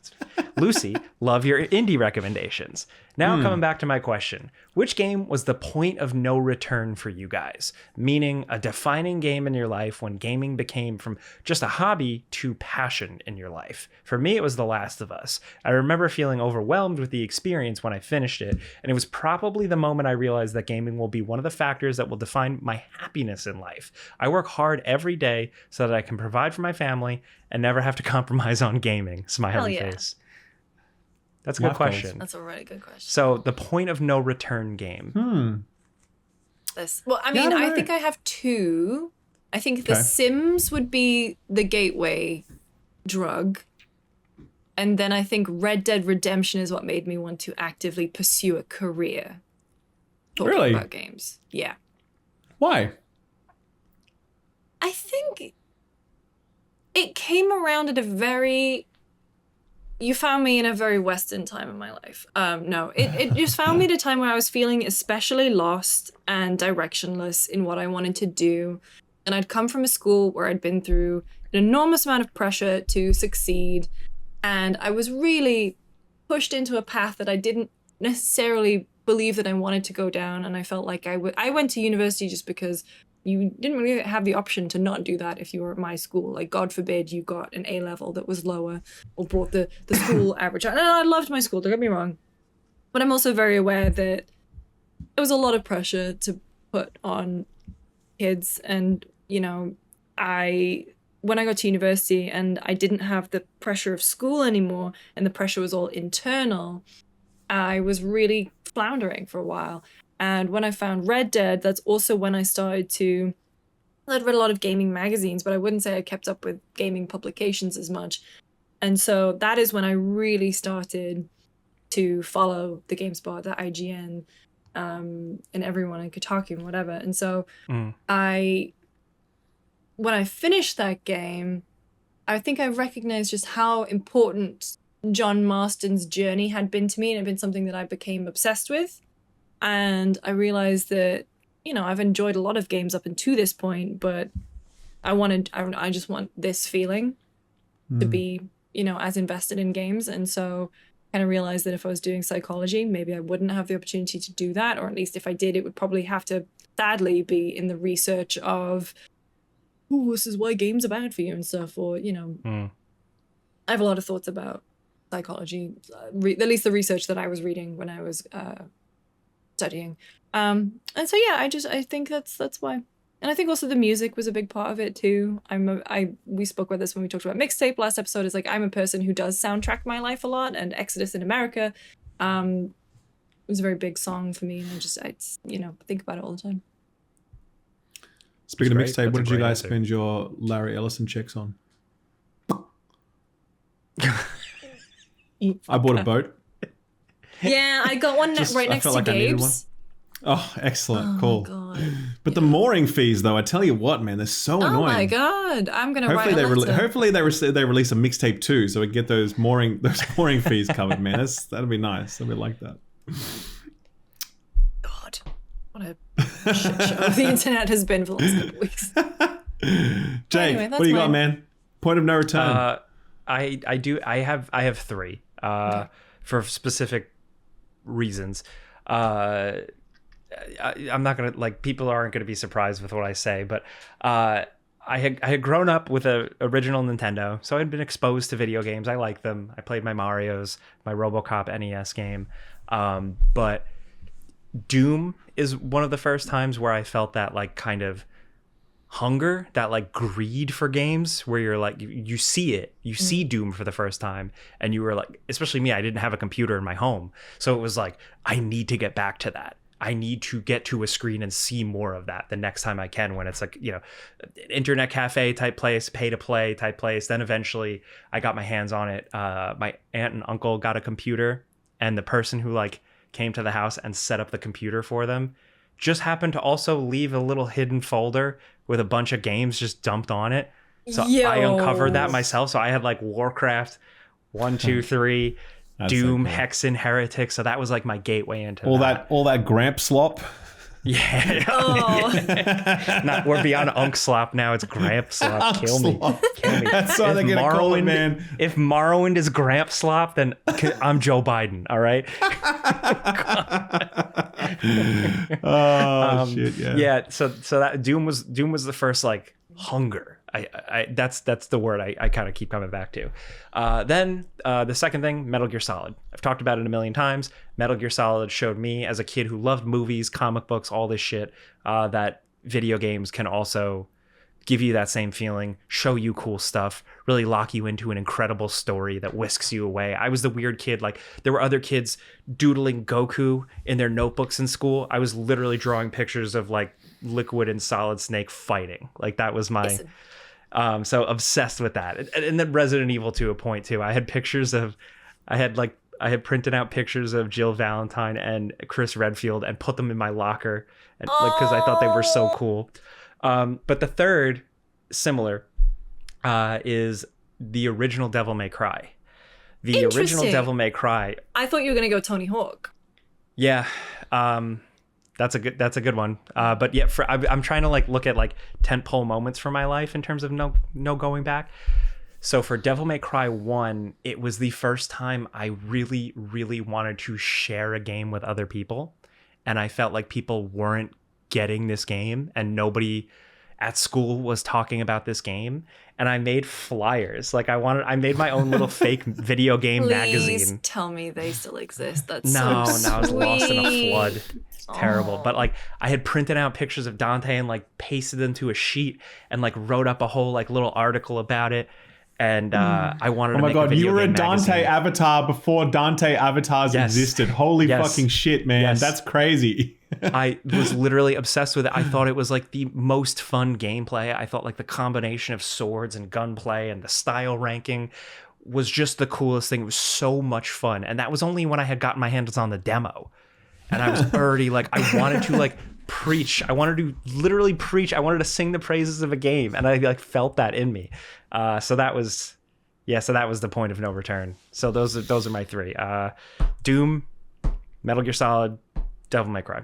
Lucy, love your indie recommendations. Now coming back to my question. Which game was the point of no return for you guys? Meaning a defining game in your life when gaming became from just a hobby to passion in your life. For me, it was The Last of Us. I remember feeling overwhelmed with the experience when I finished it, and it was probably the moment I realized that gaming will be one of the factors that will define my happiness in life. I work hard every day so that I can provide for my family and never have to compromise on gaming. Smiley face. That's a good question. That's a really good question. So the point of no return game. I think I have 2. I think The Sims would be the gateway drug. And then I think Red Dead Redemption is what made me want to actively pursue a career talking about games. Yeah. Why? I think it came around at a very... You found me in a very Western time in my life. It just found me at a time where I was feeling especially lost and directionless in what I wanted to do. And I'd come from a school where I'd been through an enormous amount of pressure to succeed. And I was really pushed into a path that I didn't necessarily believe that I wanted to go down. And I felt like I went to university just because you didn't really have the option to not do that if you were at my school. Like, God forbid you got an A level that was lower or brought the school average. And I loved my school, don't get me wrong. But I'm also very aware that it was a lot of pressure to put on kids. And, you know, when I got to university and I didn't have the pressure of school anymore and the pressure was all internal, I was really floundering for a while. And when I found Red Dead, that's also when I started to... I'd read a lot of gaming magazines, but I wouldn't say I kept up with gaming publications as much. And so that is when I really started to follow the Gamespot, the IGN, and everyone in Kotaku and whatever. And so when I finished that game, I think I recognized just how important John Marston's journey had been to me, and it had been something that I became obsessed with. And I realized that, you know, I've enjoyed a lot of games up until this point, but I just want this feeling to be, you know, as invested in games. And so I kind of realized that if I was doing psychology, maybe I wouldn't have the opportunity to do that, or at least if I did, it would probably have to sadly be in the research of, oh, this is why games are bad for you and stuff, or, you know, I have a lot of thoughts about psychology, at least the research that I was reading when I was studying. And so yeah, I think that's why. And I think also the music was a big part of it too. We spoke about this when we talked about mixtape last episode. Is like, I'm a person who does soundtrack my life a lot, and Exodus in America was a very big song for me, and I you know, think about it all the time. Speaking of mixtape, what did you guys spend your Larry Ellison checks on? I bought a boat. Yeah, I got one right next to Gabe's. Oh, excellent. Cool. God. But the mooring fees, though, I tell you what, man, they're so annoying. Oh, my God. I'm going to write hopefully they release a mixtape too, so we get those mooring fees covered, man. That'd be nice. I'd like that. God. What a shit show the internet has been for the last couple weeks. Jake, anyway, what do you got, man? Point of no return. I have three for specific reasons. I'm not gonna, like, people aren't gonna be surprised with what I say, but I had grown up with a original Nintendo, so I'd been exposed to video games. I liked them. I played my Marios, my RoboCop NES game, but Doom is one of the first times where I felt that, like, kind of hunger, that, like, greed for games, where you're like, you see it, you see Doom for the first time, and you were like, especially me, I didn't have a computer in my home, so it was like, I need to get back to that. I need to get to a screen and see more of that the next time I can, when it's like, you know, internet cafe type place, pay to play type place. Then eventually I got my hands on it. My aunt and uncle got a computer, and the person who, like, came to the house and set up the computer for them just happened to also leave a little hidden folder with a bunch of games just dumped on it. So I uncovered that myself. So I had, like, Warcraft 1, 2, 3, Doom, so cool. Hexen, Heretic. So that was, like, my gateway into all that Gramp slop. Yeah. Oh. We're beyond Unk Slop now. It's Gramp Slop. Kill me. That's why they're gonna call it, man. If Morrowind is Gramp Slop, then I'm Joe Biden. All right. Shit. Yeah. Yeah. So that Doom was the first, like, hunger. That's the word I kind of keep coming back to. Then the second thing, Metal Gear Solid. I've talked about it a million times. Metal Gear Solid showed me, as a kid who loved movies, comic books, all this shit, that video games can also give you that same feeling, show you cool stuff, really lock you into an incredible story that whisks you away. I was the weird kid. Like, there were other kids doodling Goku in their notebooks in school. I was literally drawing pictures of, like, Liquid and Solid Snake fighting. Like, that was my... so obsessed with that. And then Resident Evil to a point too. I had printed out pictures of Jill Valentine and Chris Redfield and put them in my locker, and like, because I thought they were so cool. But the third, similar, is the original Devil May Cry. The original Devil May Cry. I thought you were gonna go Tony Hawk. Yeah. That's a good one. But yeah, I'm trying to, like, look at, like, tentpole moments for my life in terms of no going back. So for Devil May Cry 1, it was the first time I really, really wanted to share a game with other people. And I felt like people weren't getting this game and nobody at school was talking about this game. And I made flyers. Like I made my own little fake video game magazine. Please tell me they still exist. That's no, so I was lost in a flood. It's terrible. Oh. But like I had printed out pictures of Dante and like pasted them to a sheet and like wrote up a whole like little article about it. And I wanted to make a video game you were a Dante magazine. avatar before Dante avatars existed. Holy fucking shit, man. That's crazy. I was literally obsessed with it. I thought it was like the most fun gameplay. I thought like the combination of swords and gunplay and the style ranking was just the coolest thing. It was so much fun. And that was only when I had gotten my hands on the demo. And I was already like, I wanted to like preach. I wanted to literally preach. I wanted to sing the praises of a game. And I like felt that in me. So that was the point of no return. So those are my three. Doom, Metal Gear Solid, Devil May Cry.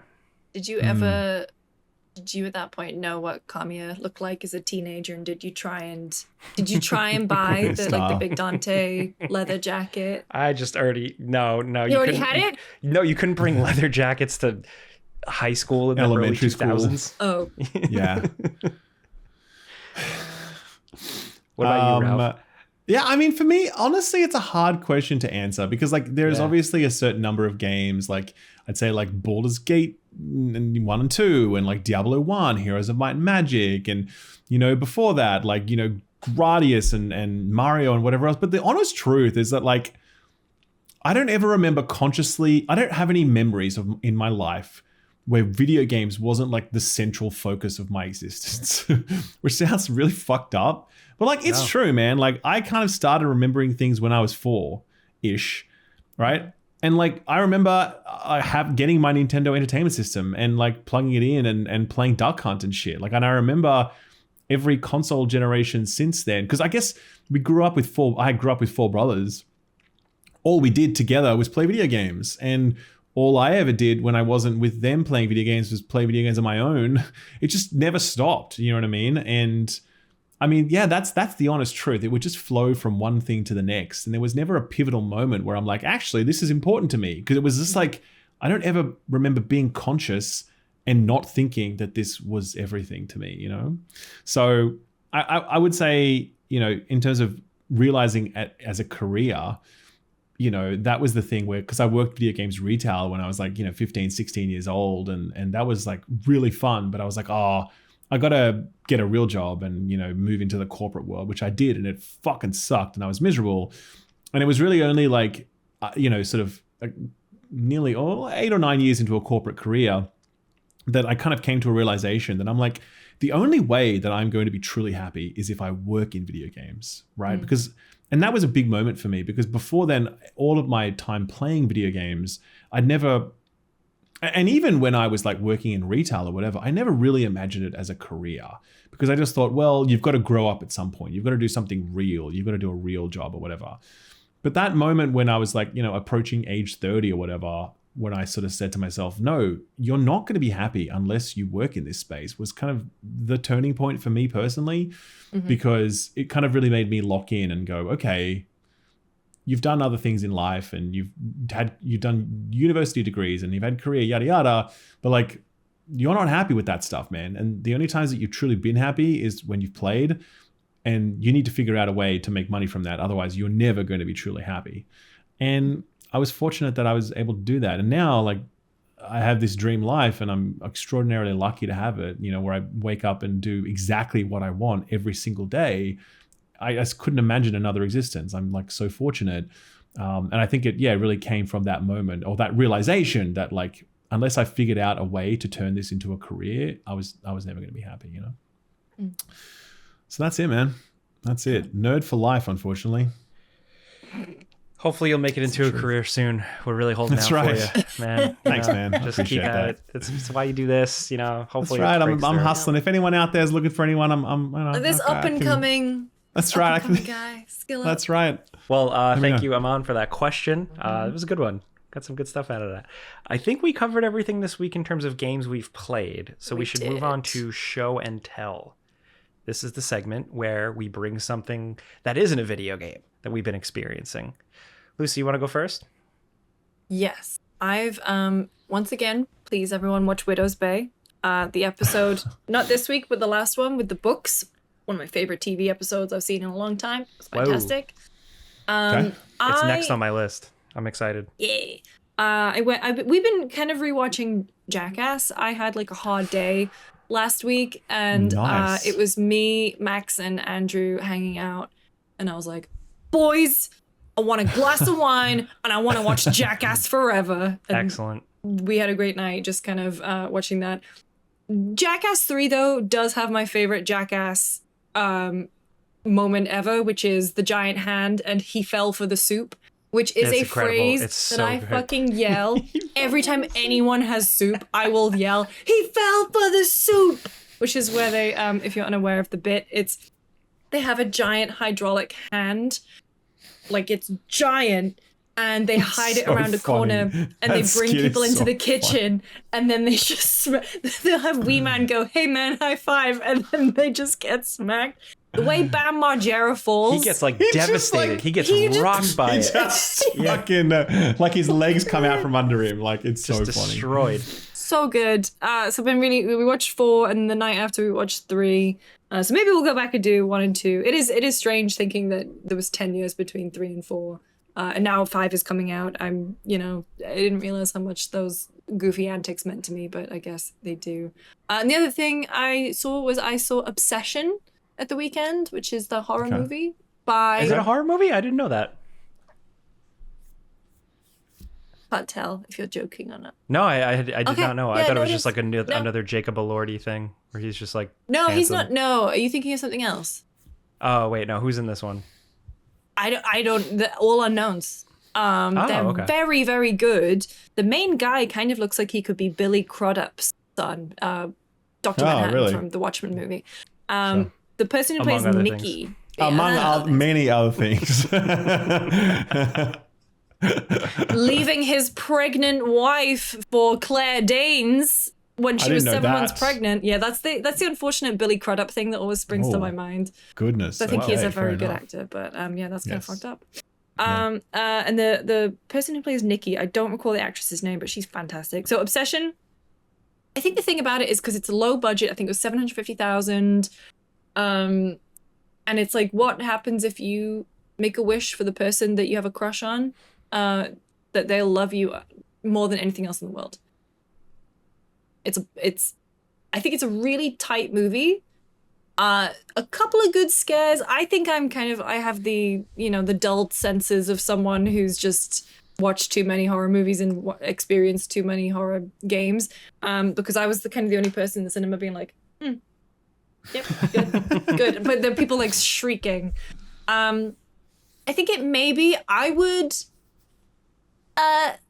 Did you at that point know what Kamiya looked like as a teenager, and did you try and buy the big Dante leather jacket? I just already no. You already had it? No, you couldn't bring leather jackets to high school in the early 2000s. Oh. Yeah. What about you, Ralph? Yeah, I mean, for me, honestly, it's a hard question to answer because like there's obviously a certain number of games, like I'd say like Baldur's Gate 1 and 2 and like Diablo 1, Heroes of Might and Magic, and before that, like Gradius and Mario and whatever else. But the honest truth is that like I don't ever remember consciously, I don't have any memories in my life where video games wasn't like the central focus of my existence, which sounds really fucked up. But like, it's true, man. Like I kind of started remembering things when I was 4-ish, right? And like, I remember getting my Nintendo Entertainment System and like plugging it in and playing Duck Hunt and shit. Like, and I remember every console generation since then. Because I guess I grew up with four brothers. All we did together was play video games. And all I ever did when I wasn't with them playing video games was play video games on my own. It just never stopped. You know what I mean? And I mean, yeah, that's the honest truth. It would just flow from one thing to the next. And there was never a pivotal moment where I'm like, actually, this is important to me. Because it was just like, I don't ever remember being conscious and not thinking that this was everything to me, So I would say, in terms of realizing as a career, that was the thing where, because I worked video games retail when I was like, 15, 16 years old. And that was like really fun. But I was like, I got to get a real job and, move into the corporate world, which I did. And it fucking sucked and I was miserable. And it was really only like, sort of like nearly 8 or 9 years into a corporate career that I kind of came to a realization that I'm like, the only way that I'm going to be truly happy is if I work in video games, right? And that was a big moment for me because before then, all of my time playing video games, and even when I was like working in retail or whatever, I never really imagined it as a career because I just thought, well, you've got to grow up at some point. You've got to do something real. You've got to do a real job or whatever. But that moment when I was like, approaching age 30 or whatever, when I sort of said to myself, no, you're not going to be happy unless you work in this space, was kind of the turning point for me personally, because it kind of really made me lock in and go, okay, you've done other things in life and you've done university degrees and you've had career, yada, yada. But like, you're not happy with that stuff, man. And the only times that you've truly been happy is when you've played, and you need to figure out a way to make money from that. Otherwise you're never going to be truly happy. And I was fortunate that I was able to do that. And now like I have this dream life and I'm extraordinarily lucky to have it, where I wake up and do exactly what I want every single day. I just couldn't imagine another existence. I'm like so fortunate. And I think it really came from that moment or that realization that like, unless I figured out a way to turn this into a career, I was never going to be happy, So that's it, man. That's it. Nerd for life, unfortunately. Hopefully you'll make it into a career soon. We're really holding out for you, man. Thanks, man. Just keep at it. It's why you do this, hopefully. That's right. I'm hustling. If anyone out there is looking for anyone, I'm this up and coming. That's right. Guy, skill up. That's right. Well, thank you, Aman, for that question. It was a good one. Got some good stuff out of that. I think we covered everything this week in terms of games we've played. So we should move on to show and tell. this is the segment where we bring something that isn't a video game that we've been experiencing. Lucy, you want to go first? Yes. I've, once again, please everyone watch Widow's Bay. The episode, not this week, but the last one with the books. One of my favorite TV episodes I've seen in a long time. It's fantastic. It's next on my list. I'm excited. Yeah. We've been kind of rewatching Jackass. I had like a hard day last week, and Nice. it was me, Max, and Andrew hanging out, and I was like, boys, I want a glass of wine and I want to watch Jackass forever. And Excellent. we had a great night just kind of watching that. Jackass 3, though, does have my favorite Jackass moment ever, which is the giant hand and he fell for the soup, which is It's a incredible. phrase It's that so I good. fucking yell. Every time anyone has soup, I will yell, he fell for the soup, which is where they, if you're unaware of the bit, they have a giant hydraulic hand, like it's giant, and they hide it so around a corner, funny. and they That bring skit is people into so the kitchen, and then they just they'll have Wee Man go, "Hey man, high five," and then they just get smacked. The way Bam Margera falls, He gets like He just, devastated. like- he gets he just- rocked by He it. just fucking like his legs come out from under him. Like it's Just so funny. destroyed. so good. So I've been we watched 4, and the night after we watched 3. So maybe we'll go back and do 1 and 2. It is strange thinking that there was 10 years between 3 and 4. And now 5 is coming out. I didn't realize how much those goofy antics meant to me, but I guess they do. And the other thing I saw Obsession at the weekend, which is the horror Okay. movie by... Is it a horror movie? I didn't know that. Can't tell if you're joking or not. No, I did Okay. not know. I Yeah, thought no, it was it just is. like No. another Jacob Elordi thing where he's just like No, he's handsome. not. No, are you thinking of something else? Oh wait, no. Who's in this one? I don't, all unknowns. They're okay. very, very good. The main guy kind of looks like he could be Billy Crudup's son, Dr. Manhattan really? from the Watchmen movie. Sure. The person who Among plays other Nikki. Among many other things. Leaving his pregnant wife for Claire Danes when she was didn't know 7 months that. pregnant. Yeah, that's the unfortunate Billy Crudup thing that always springs to Oh. my mind. Goodness. I think he's okay, a very fair good enough. actor, but yeah, that's kind of Yes. fucked up. And the person who plays Nikki, I don't recall the actress's name, but she's fantastic. So Obsession, I think the thing about it is because it's a low budget. I think it was 750,000. And it's like, what happens if you make a wish for the person that you have a crush on, that they'll love you more than anything else in the world. I think it's a really tight movie. A couple of good scares. I think I have the, the dulled senses of someone who's just watched too many horror movies and experienced too many horror games. Because I was the only person in the cinema being like, yep, good. But there are people like shrieking. I think I would,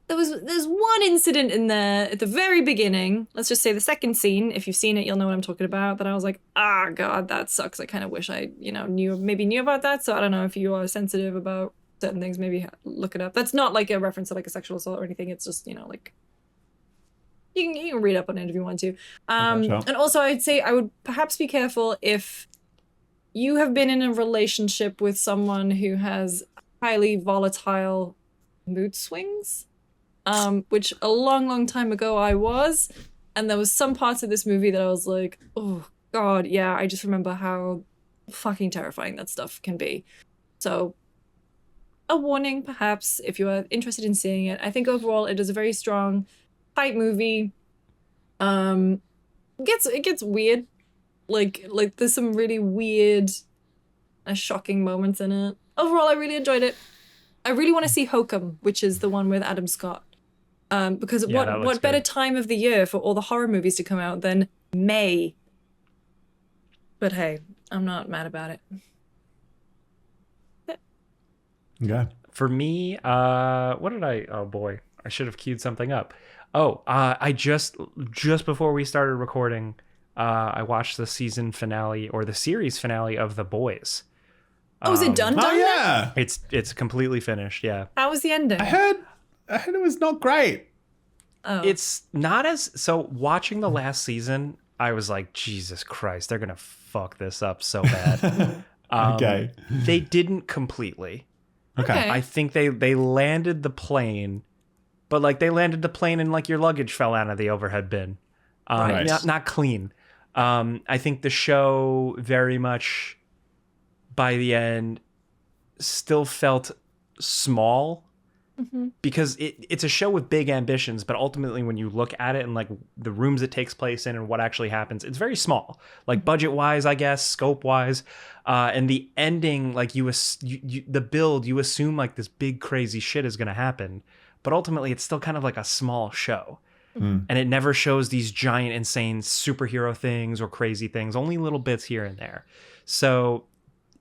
there's one incident in there at the very beginning. Let's just say the second scene. If you've seen it, you'll know what I'm talking about. That I was like, God, that sucks. I kind of wish I, knew about that. So I don't know if you are sensitive about certain things. Maybe look it up. That's not like a reference to like a sexual assault or anything. It's just, like you can read up on it if you want to. Sure. And also, I'd say I would perhaps be careful if you have been in a relationship with someone who has highly volatile mood swings. Which a long, long time ago I was. And there was some parts of this movie that I was like, oh, God, yeah, I just remember how fucking terrifying that stuff can be. So, a warning, perhaps, if you are interested in seeing it. I think overall it is a very strong, tight movie. It gets weird. Like there's some really weird, shocking moments in it. Overall, I really enjoyed it. I really want to see Hokum, which is the one with Adam Scott. Because Yeah, that looks what better good. time of the year for all the horror movies to come out than May? But hey, I'm not mad about it. Yeah. For me, what did I? Oh boy, I should have queued something up. Oh, I just before we started recording, I watched the season finale or the series finale of The Boys. Oh, is it done? Oh now? yeah. It's completely finished. Yeah, How was the ending? I heard it was not great. Oh, it's not as so. Watching the last season, I was like, Jesus Christ, they're gonna fuck this up so bad. Okay. They didn't completely. Okay. I think they landed the plane, but like they landed the plane and like your luggage fell out of the overhead bin. Right. Not clean. I think the show very much by the end still felt small because it's a show with big ambitions, but ultimately when you look at it and like the rooms it takes place in and what actually happens, it's very small, like budget wise, I guess, scope wise, and the ending, like the build, you assume like this big crazy shit is going to happen, but ultimately it's still kind of like a small show. And it never shows these giant, insane superhero things or crazy things, only little bits here and there. So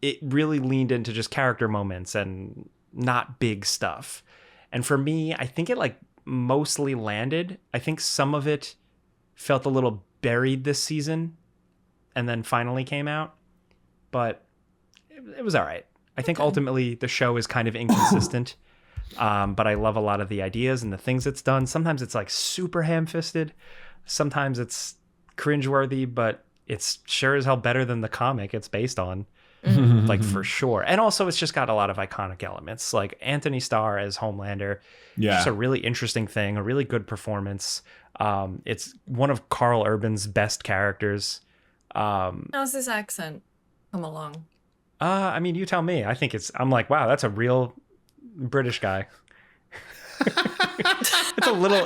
it really leaned into just character moments and not big stuff. And for me, I think it like mostly landed. I think some of it felt a little buried this season and then finally came out. But it was all right. I think ultimately the show is kind of inconsistent. But I love a lot of the ideas and the things it's done. Sometimes it's like super ham-fisted. Sometimes it's cringeworthy, but it's sure as hell better than the comic it's based on. Like for sure. And also it's just got a lot of iconic elements, like Anthony Starr as Homelander. Yeah. Just a really interesting thing, a really good performance. It's one of Carl Urban's best characters. How's this accent come along? I mean, you tell me. I'm like, wow, that's a real British guy.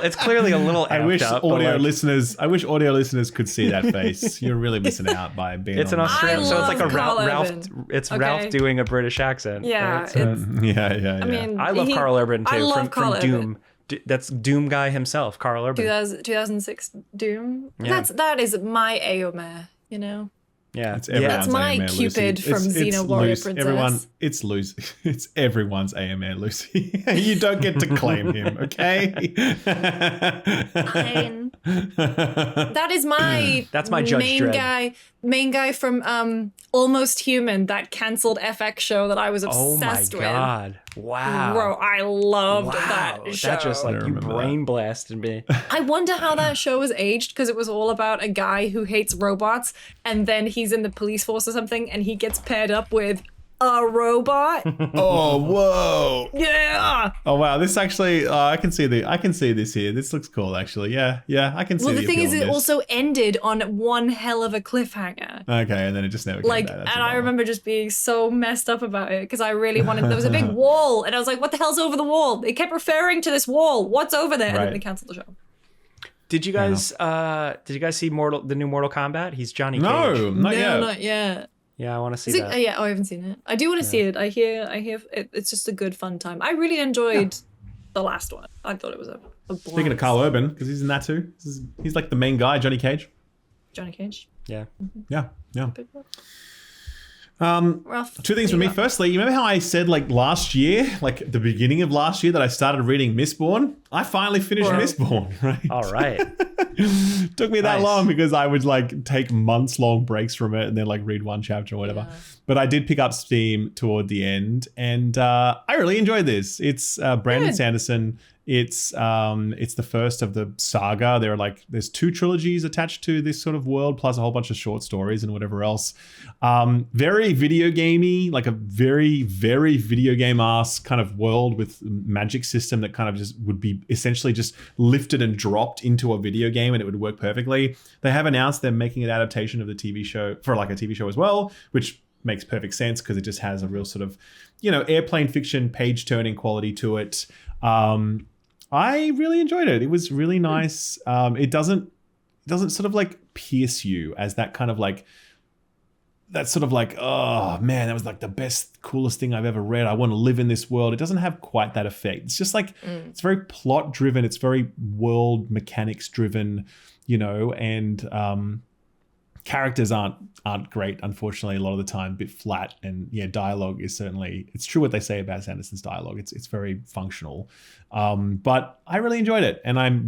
It's clearly a little I wish up, audio listeners could see that face. You're really missing out by being it's an Australian, so it's like a Ralph. It's Okay. Ralph doing a British accent. Yeah, right? So, yeah. I mean, I love Carl Urban too. I love Carl from Doom. That's Doom guy himself, Carl Urban. 2006 Doom. Yeah. that is my Aomer, you know. Yeah, It's everyone's That's my AMA, Cupid Lucy. from Xena Warrior Princess. It's Lucy. It's everyone's AMA, Lucy. You don't get to claim him, okay? Fine. That is my That's my Judge Dredd. main guy from Almost Human, that cancelled FX show that I was obsessed with. Oh my god! Wow, Bro, I loved that show. That just like you remember brain blasted me. I wonder how that show was aged, because it was all about a guy who hates robots, and then he's in the police force or something, and he gets paired up with a robot. Oh, whoa. Yeah. Oh, wow. This actually, I can see this here. This looks cool, actually. Yeah, I can see Well, the thing appeal is, of it this. also ended on one hell of a cliffhanger. Okay, and then it just never came Like, back. and That's a I bummer. remember just being so messed up about it, because I really wanted, there was a big wall, and I was like, what the hell's over the wall? They kept referring to this wall. What's over there? And then Right. they canceled the show. Did you guys see the new Mortal Kombat? He's Johnny Cage. No, not yet. Not yet. Yeah, I want to see Is it, that. yeah, I haven't seen it. I do want to see it. I hear it's just a good fun time. I really enjoyed the last one. I thought it was a blast. Speaking of Carl Urban, because he's in that too. He's like the main guy, Johnny Cage. Johnny Cage. Yeah. Yeah. Ralph, Two things for me. Firstly, you remember how I said like last year, like the beginning of last year, that I started reading Mistborn? I finally finished Mistborn, right? All right. Took me that Nice. long because I would like take months long breaks from it and then like read one chapter or whatever. Yeah. But I did pick up steam toward the end, and I really enjoyed this. It's Brandon Good. Sanderson. It's the first of the saga. There's 2 trilogies attached to this sort of world, plus a whole bunch of short stories and whatever else. Very video gamey, like a very, very video game-ass kind of world with magic system that kind of just would be essentially just lifted and dropped into a video game, and it would work perfectly. They have announced they're making an adaptation of the TV show for like a TV show as well, which makes perfect sense because it just has a real sort of, airplane fiction, page-turning quality to it. I really enjoyed it. It was really nice. It doesn't sort of like pierce you as that kind of like, that's sort of like, oh man, that was like the best, coolest thing I've ever read. I want to live in this world. It doesn't have quite that effect. It's just like, it's very plot driven. It's very world mechanics driven, and characters aren't great, unfortunately, a lot of the time, a bit flat. And yeah, dialogue is certainly, it's true what they say about Sanderson's dialogue. It's very functional. But I really enjoyed it, and I've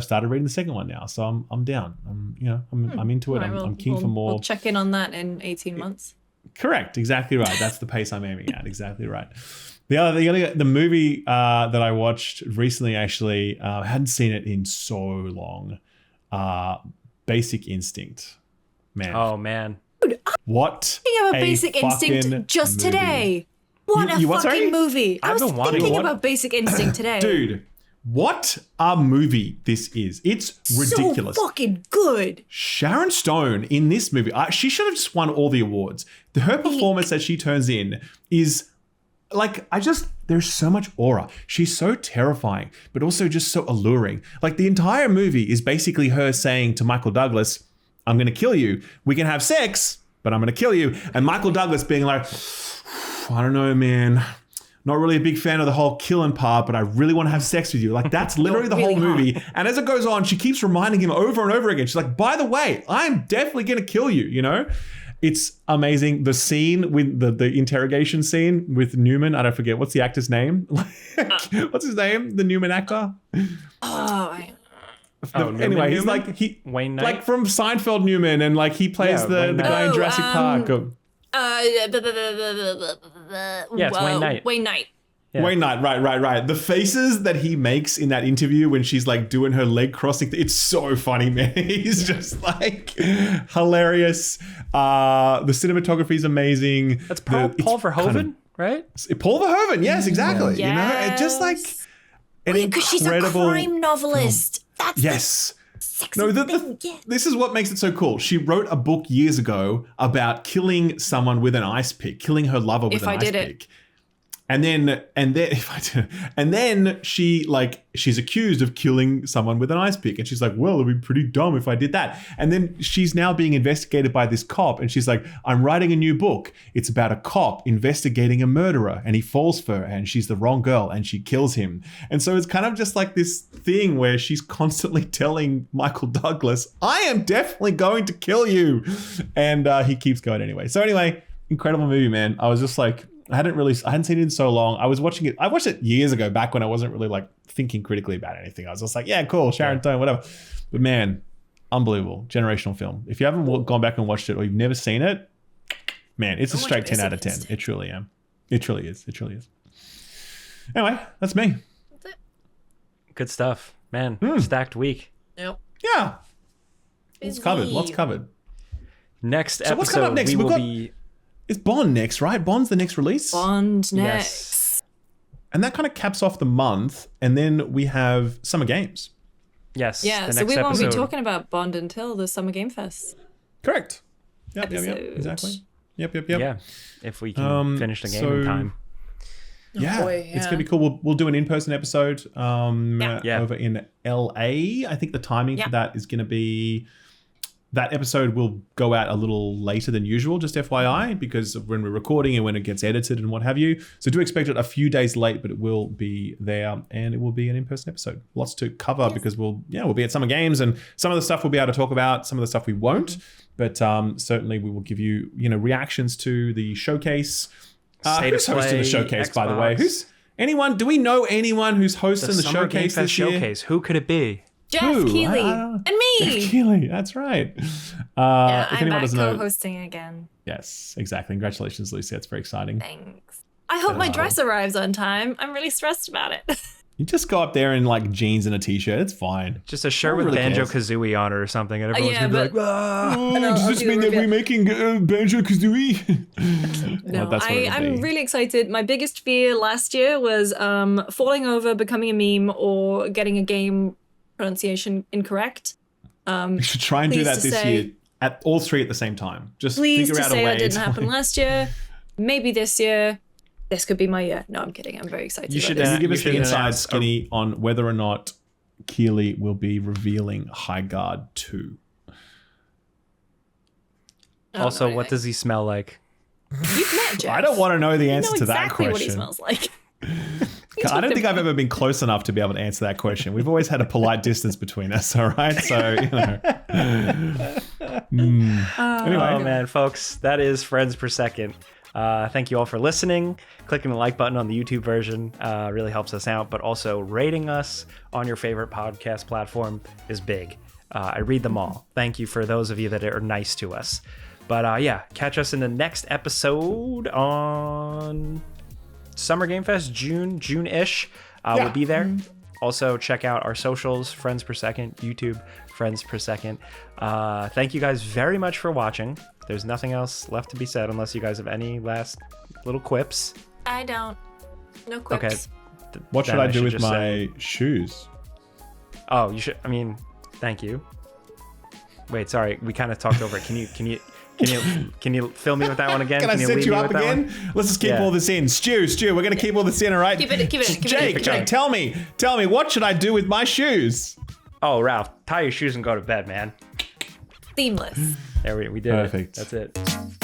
started reading the second one now, so I'm down. I'm into it. Right, I'm keen for more. We'll check in on that in 18 months. Correct, exactly right. That's the pace I'm aiming at. Exactly right. The movie that I watched recently, actually, I hadn't seen it in so long. Basic Instinct. Man. Oh, man. What Thinking about a Basic Instinct fucking just movie. today. What a fucking movie. I was thinking about Basic Instinct today. Dude, what a movie this is. It's ridiculous. So fucking good. Sharon Stone in this movie, she should have just won all the awards. Her performance that she turns in is like, there's so much aura. She's so terrifying, but also just so alluring. Like the entire movie is basically her saying to Michael Douglas, I'm going to kill you. We can have sex, but I'm going to kill you. And Michael Douglas being like, I don't know, man. Not really a big fan of the whole killing part, but I really want to have sex with you. Like that's literally the whole movie. And as it goes on, she keeps reminding him over and over again. She's like, by the way, I'm definitely going to kill you, you know? It's amazing. The scene with the interrogation scene with Newman, I don't forget, what's the actor's name? What's his name? The Newman actor? Anyway, he's like Wayne Knight? like from Seinfeld Newman, and like he plays the guy in Jurassic Park. It's Wayne Knight. Wayne Knight. Yeah. Wayne Knight, right. The faces that he makes in that interview when she's like doing her leg crossing, it's so funny, man. He's just like hilarious. The cinematography is amazing. That's Paul Verhoeven, right? Paul Verhoeven, yes, exactly. Yes. You know, it just like an incredible. Because she's a crime novelist. That's yes. no, this is what makes it so cool. She wrote a book years ago about killing someone with an ice pick, killing her lover with an ice pick. And then she's accused of killing someone with an ice pick. And she's like, well, it'd be pretty dumb if I did that. And then she's now being investigated by this cop. And she's like, I'm writing a new book. It's about a cop investigating a murderer. And he falls for her and she's the wrong girl and she kills him. And so it's kind of just like this thing where she's constantly telling Michael Douglas, I am definitely going to kill you. And he keeps going anyway. So anyway, incredible movie, man. I was just like, I hadn't seen it in so long. I watched it years ago, back when I wasn't really like thinking critically about anything. I was just like, yeah, cool, Sharon Stone, whatever. But man, unbelievable. Generational film. If you haven't gone back and watched it or you've never seen it, man, it's a straight 10 out of 10. It truly is. It truly is. Anyway, that's me. That's it. Good stuff. Man, stacked week. Yep. Yeah. What's covered? Next so episode, what's coming up next? we will be... It's Bond next, right? Bond's the next release? Bond next. Yes. And that kind of caps off the month. And then we have Summer Games. Yes. Yeah, so we won't be talking about Bond until the Summer Game Fest. Correct. Yep, exactly. Yep. Yeah, if we can finish the game in time. Yeah, it's going to be cool. We'll do an in-person episode over in LA. I think the timing for that is going to be... That episode will go out a little later than usual, just FYI, because of when we're recording and when it gets edited and what have you. So do expect it a few days late, but it will be there, and it will be an in-person episode. Lots to cover because we'll be at Summer Games, and some of the stuff we'll be able to talk about, some of the stuff we won't. But certainly we will give you, reactions to the showcase. Who's hosting the showcase, Xbox, by the way? Do we know anyone who's hosting the showcase this year? Showcase. Who could it be? Jeff Keighley and me. Jeff Keighley, that's right. I'm back co-hosting again. Yes, exactly. Congratulations, Lucy. That's very exciting. Thanks. I hope my dress arrives on time. I'm really stressed about it. You just go up there in like jeans and a t-shirt. It's fine. Just a shirt with Banjo-Kazooie on it or something. And everyone's going to be like, does this mean that we're making Banjo-Kazooie? No, I'm really excited. My biggest fear last year was falling over, becoming a meme, or getting a game pronunciation incorrect. You should try and do that this year at all three at the same time. Just figure out a way. That didn't happen last year. Maybe this year. This could be my year. No, I'm kidding. I'm very excited. You should give us the inside, Skinny, on whether or not Keighley will be revealing High Guard 2. Also, what does he smell like? You've met Jeff. I don't want to know the answer to that question. What he smells like. I don't think I've ever been close enough to be able to answer that question. We've always had a polite distance between us, all right? So, Anyway. Oh, man, folks, that is Friends Per Second. Thank you all for listening. Clicking the like button on the YouTube version really helps us out, but also rating us on your favorite podcast platform is big. I read them all. Thank you for those of you that are nice to us. But catch us in the next episode on Summer Game Fest, June-ish. We'll be there. Also, check out our socials, Friends Per Second, YouTube, frames per second. Thank you guys very much for watching. There's nothing else left to be said unless you guys have any last little quips. I don't. No quips. Okay. What should I do with my shoes? Oh, you should. I mean, thank you. Wait, sorry, we kind of talked over it. Can you fill me with that one again? Can I set you up again? Let's just keep all this in. Stu, we're gonna keep all this in, all right? Keep it in. Jake, tell me, what should I do with my shoes? Oh, Ralph, tie your shoes and go to bed, man. Seamless. There we did. Perfect. That's it.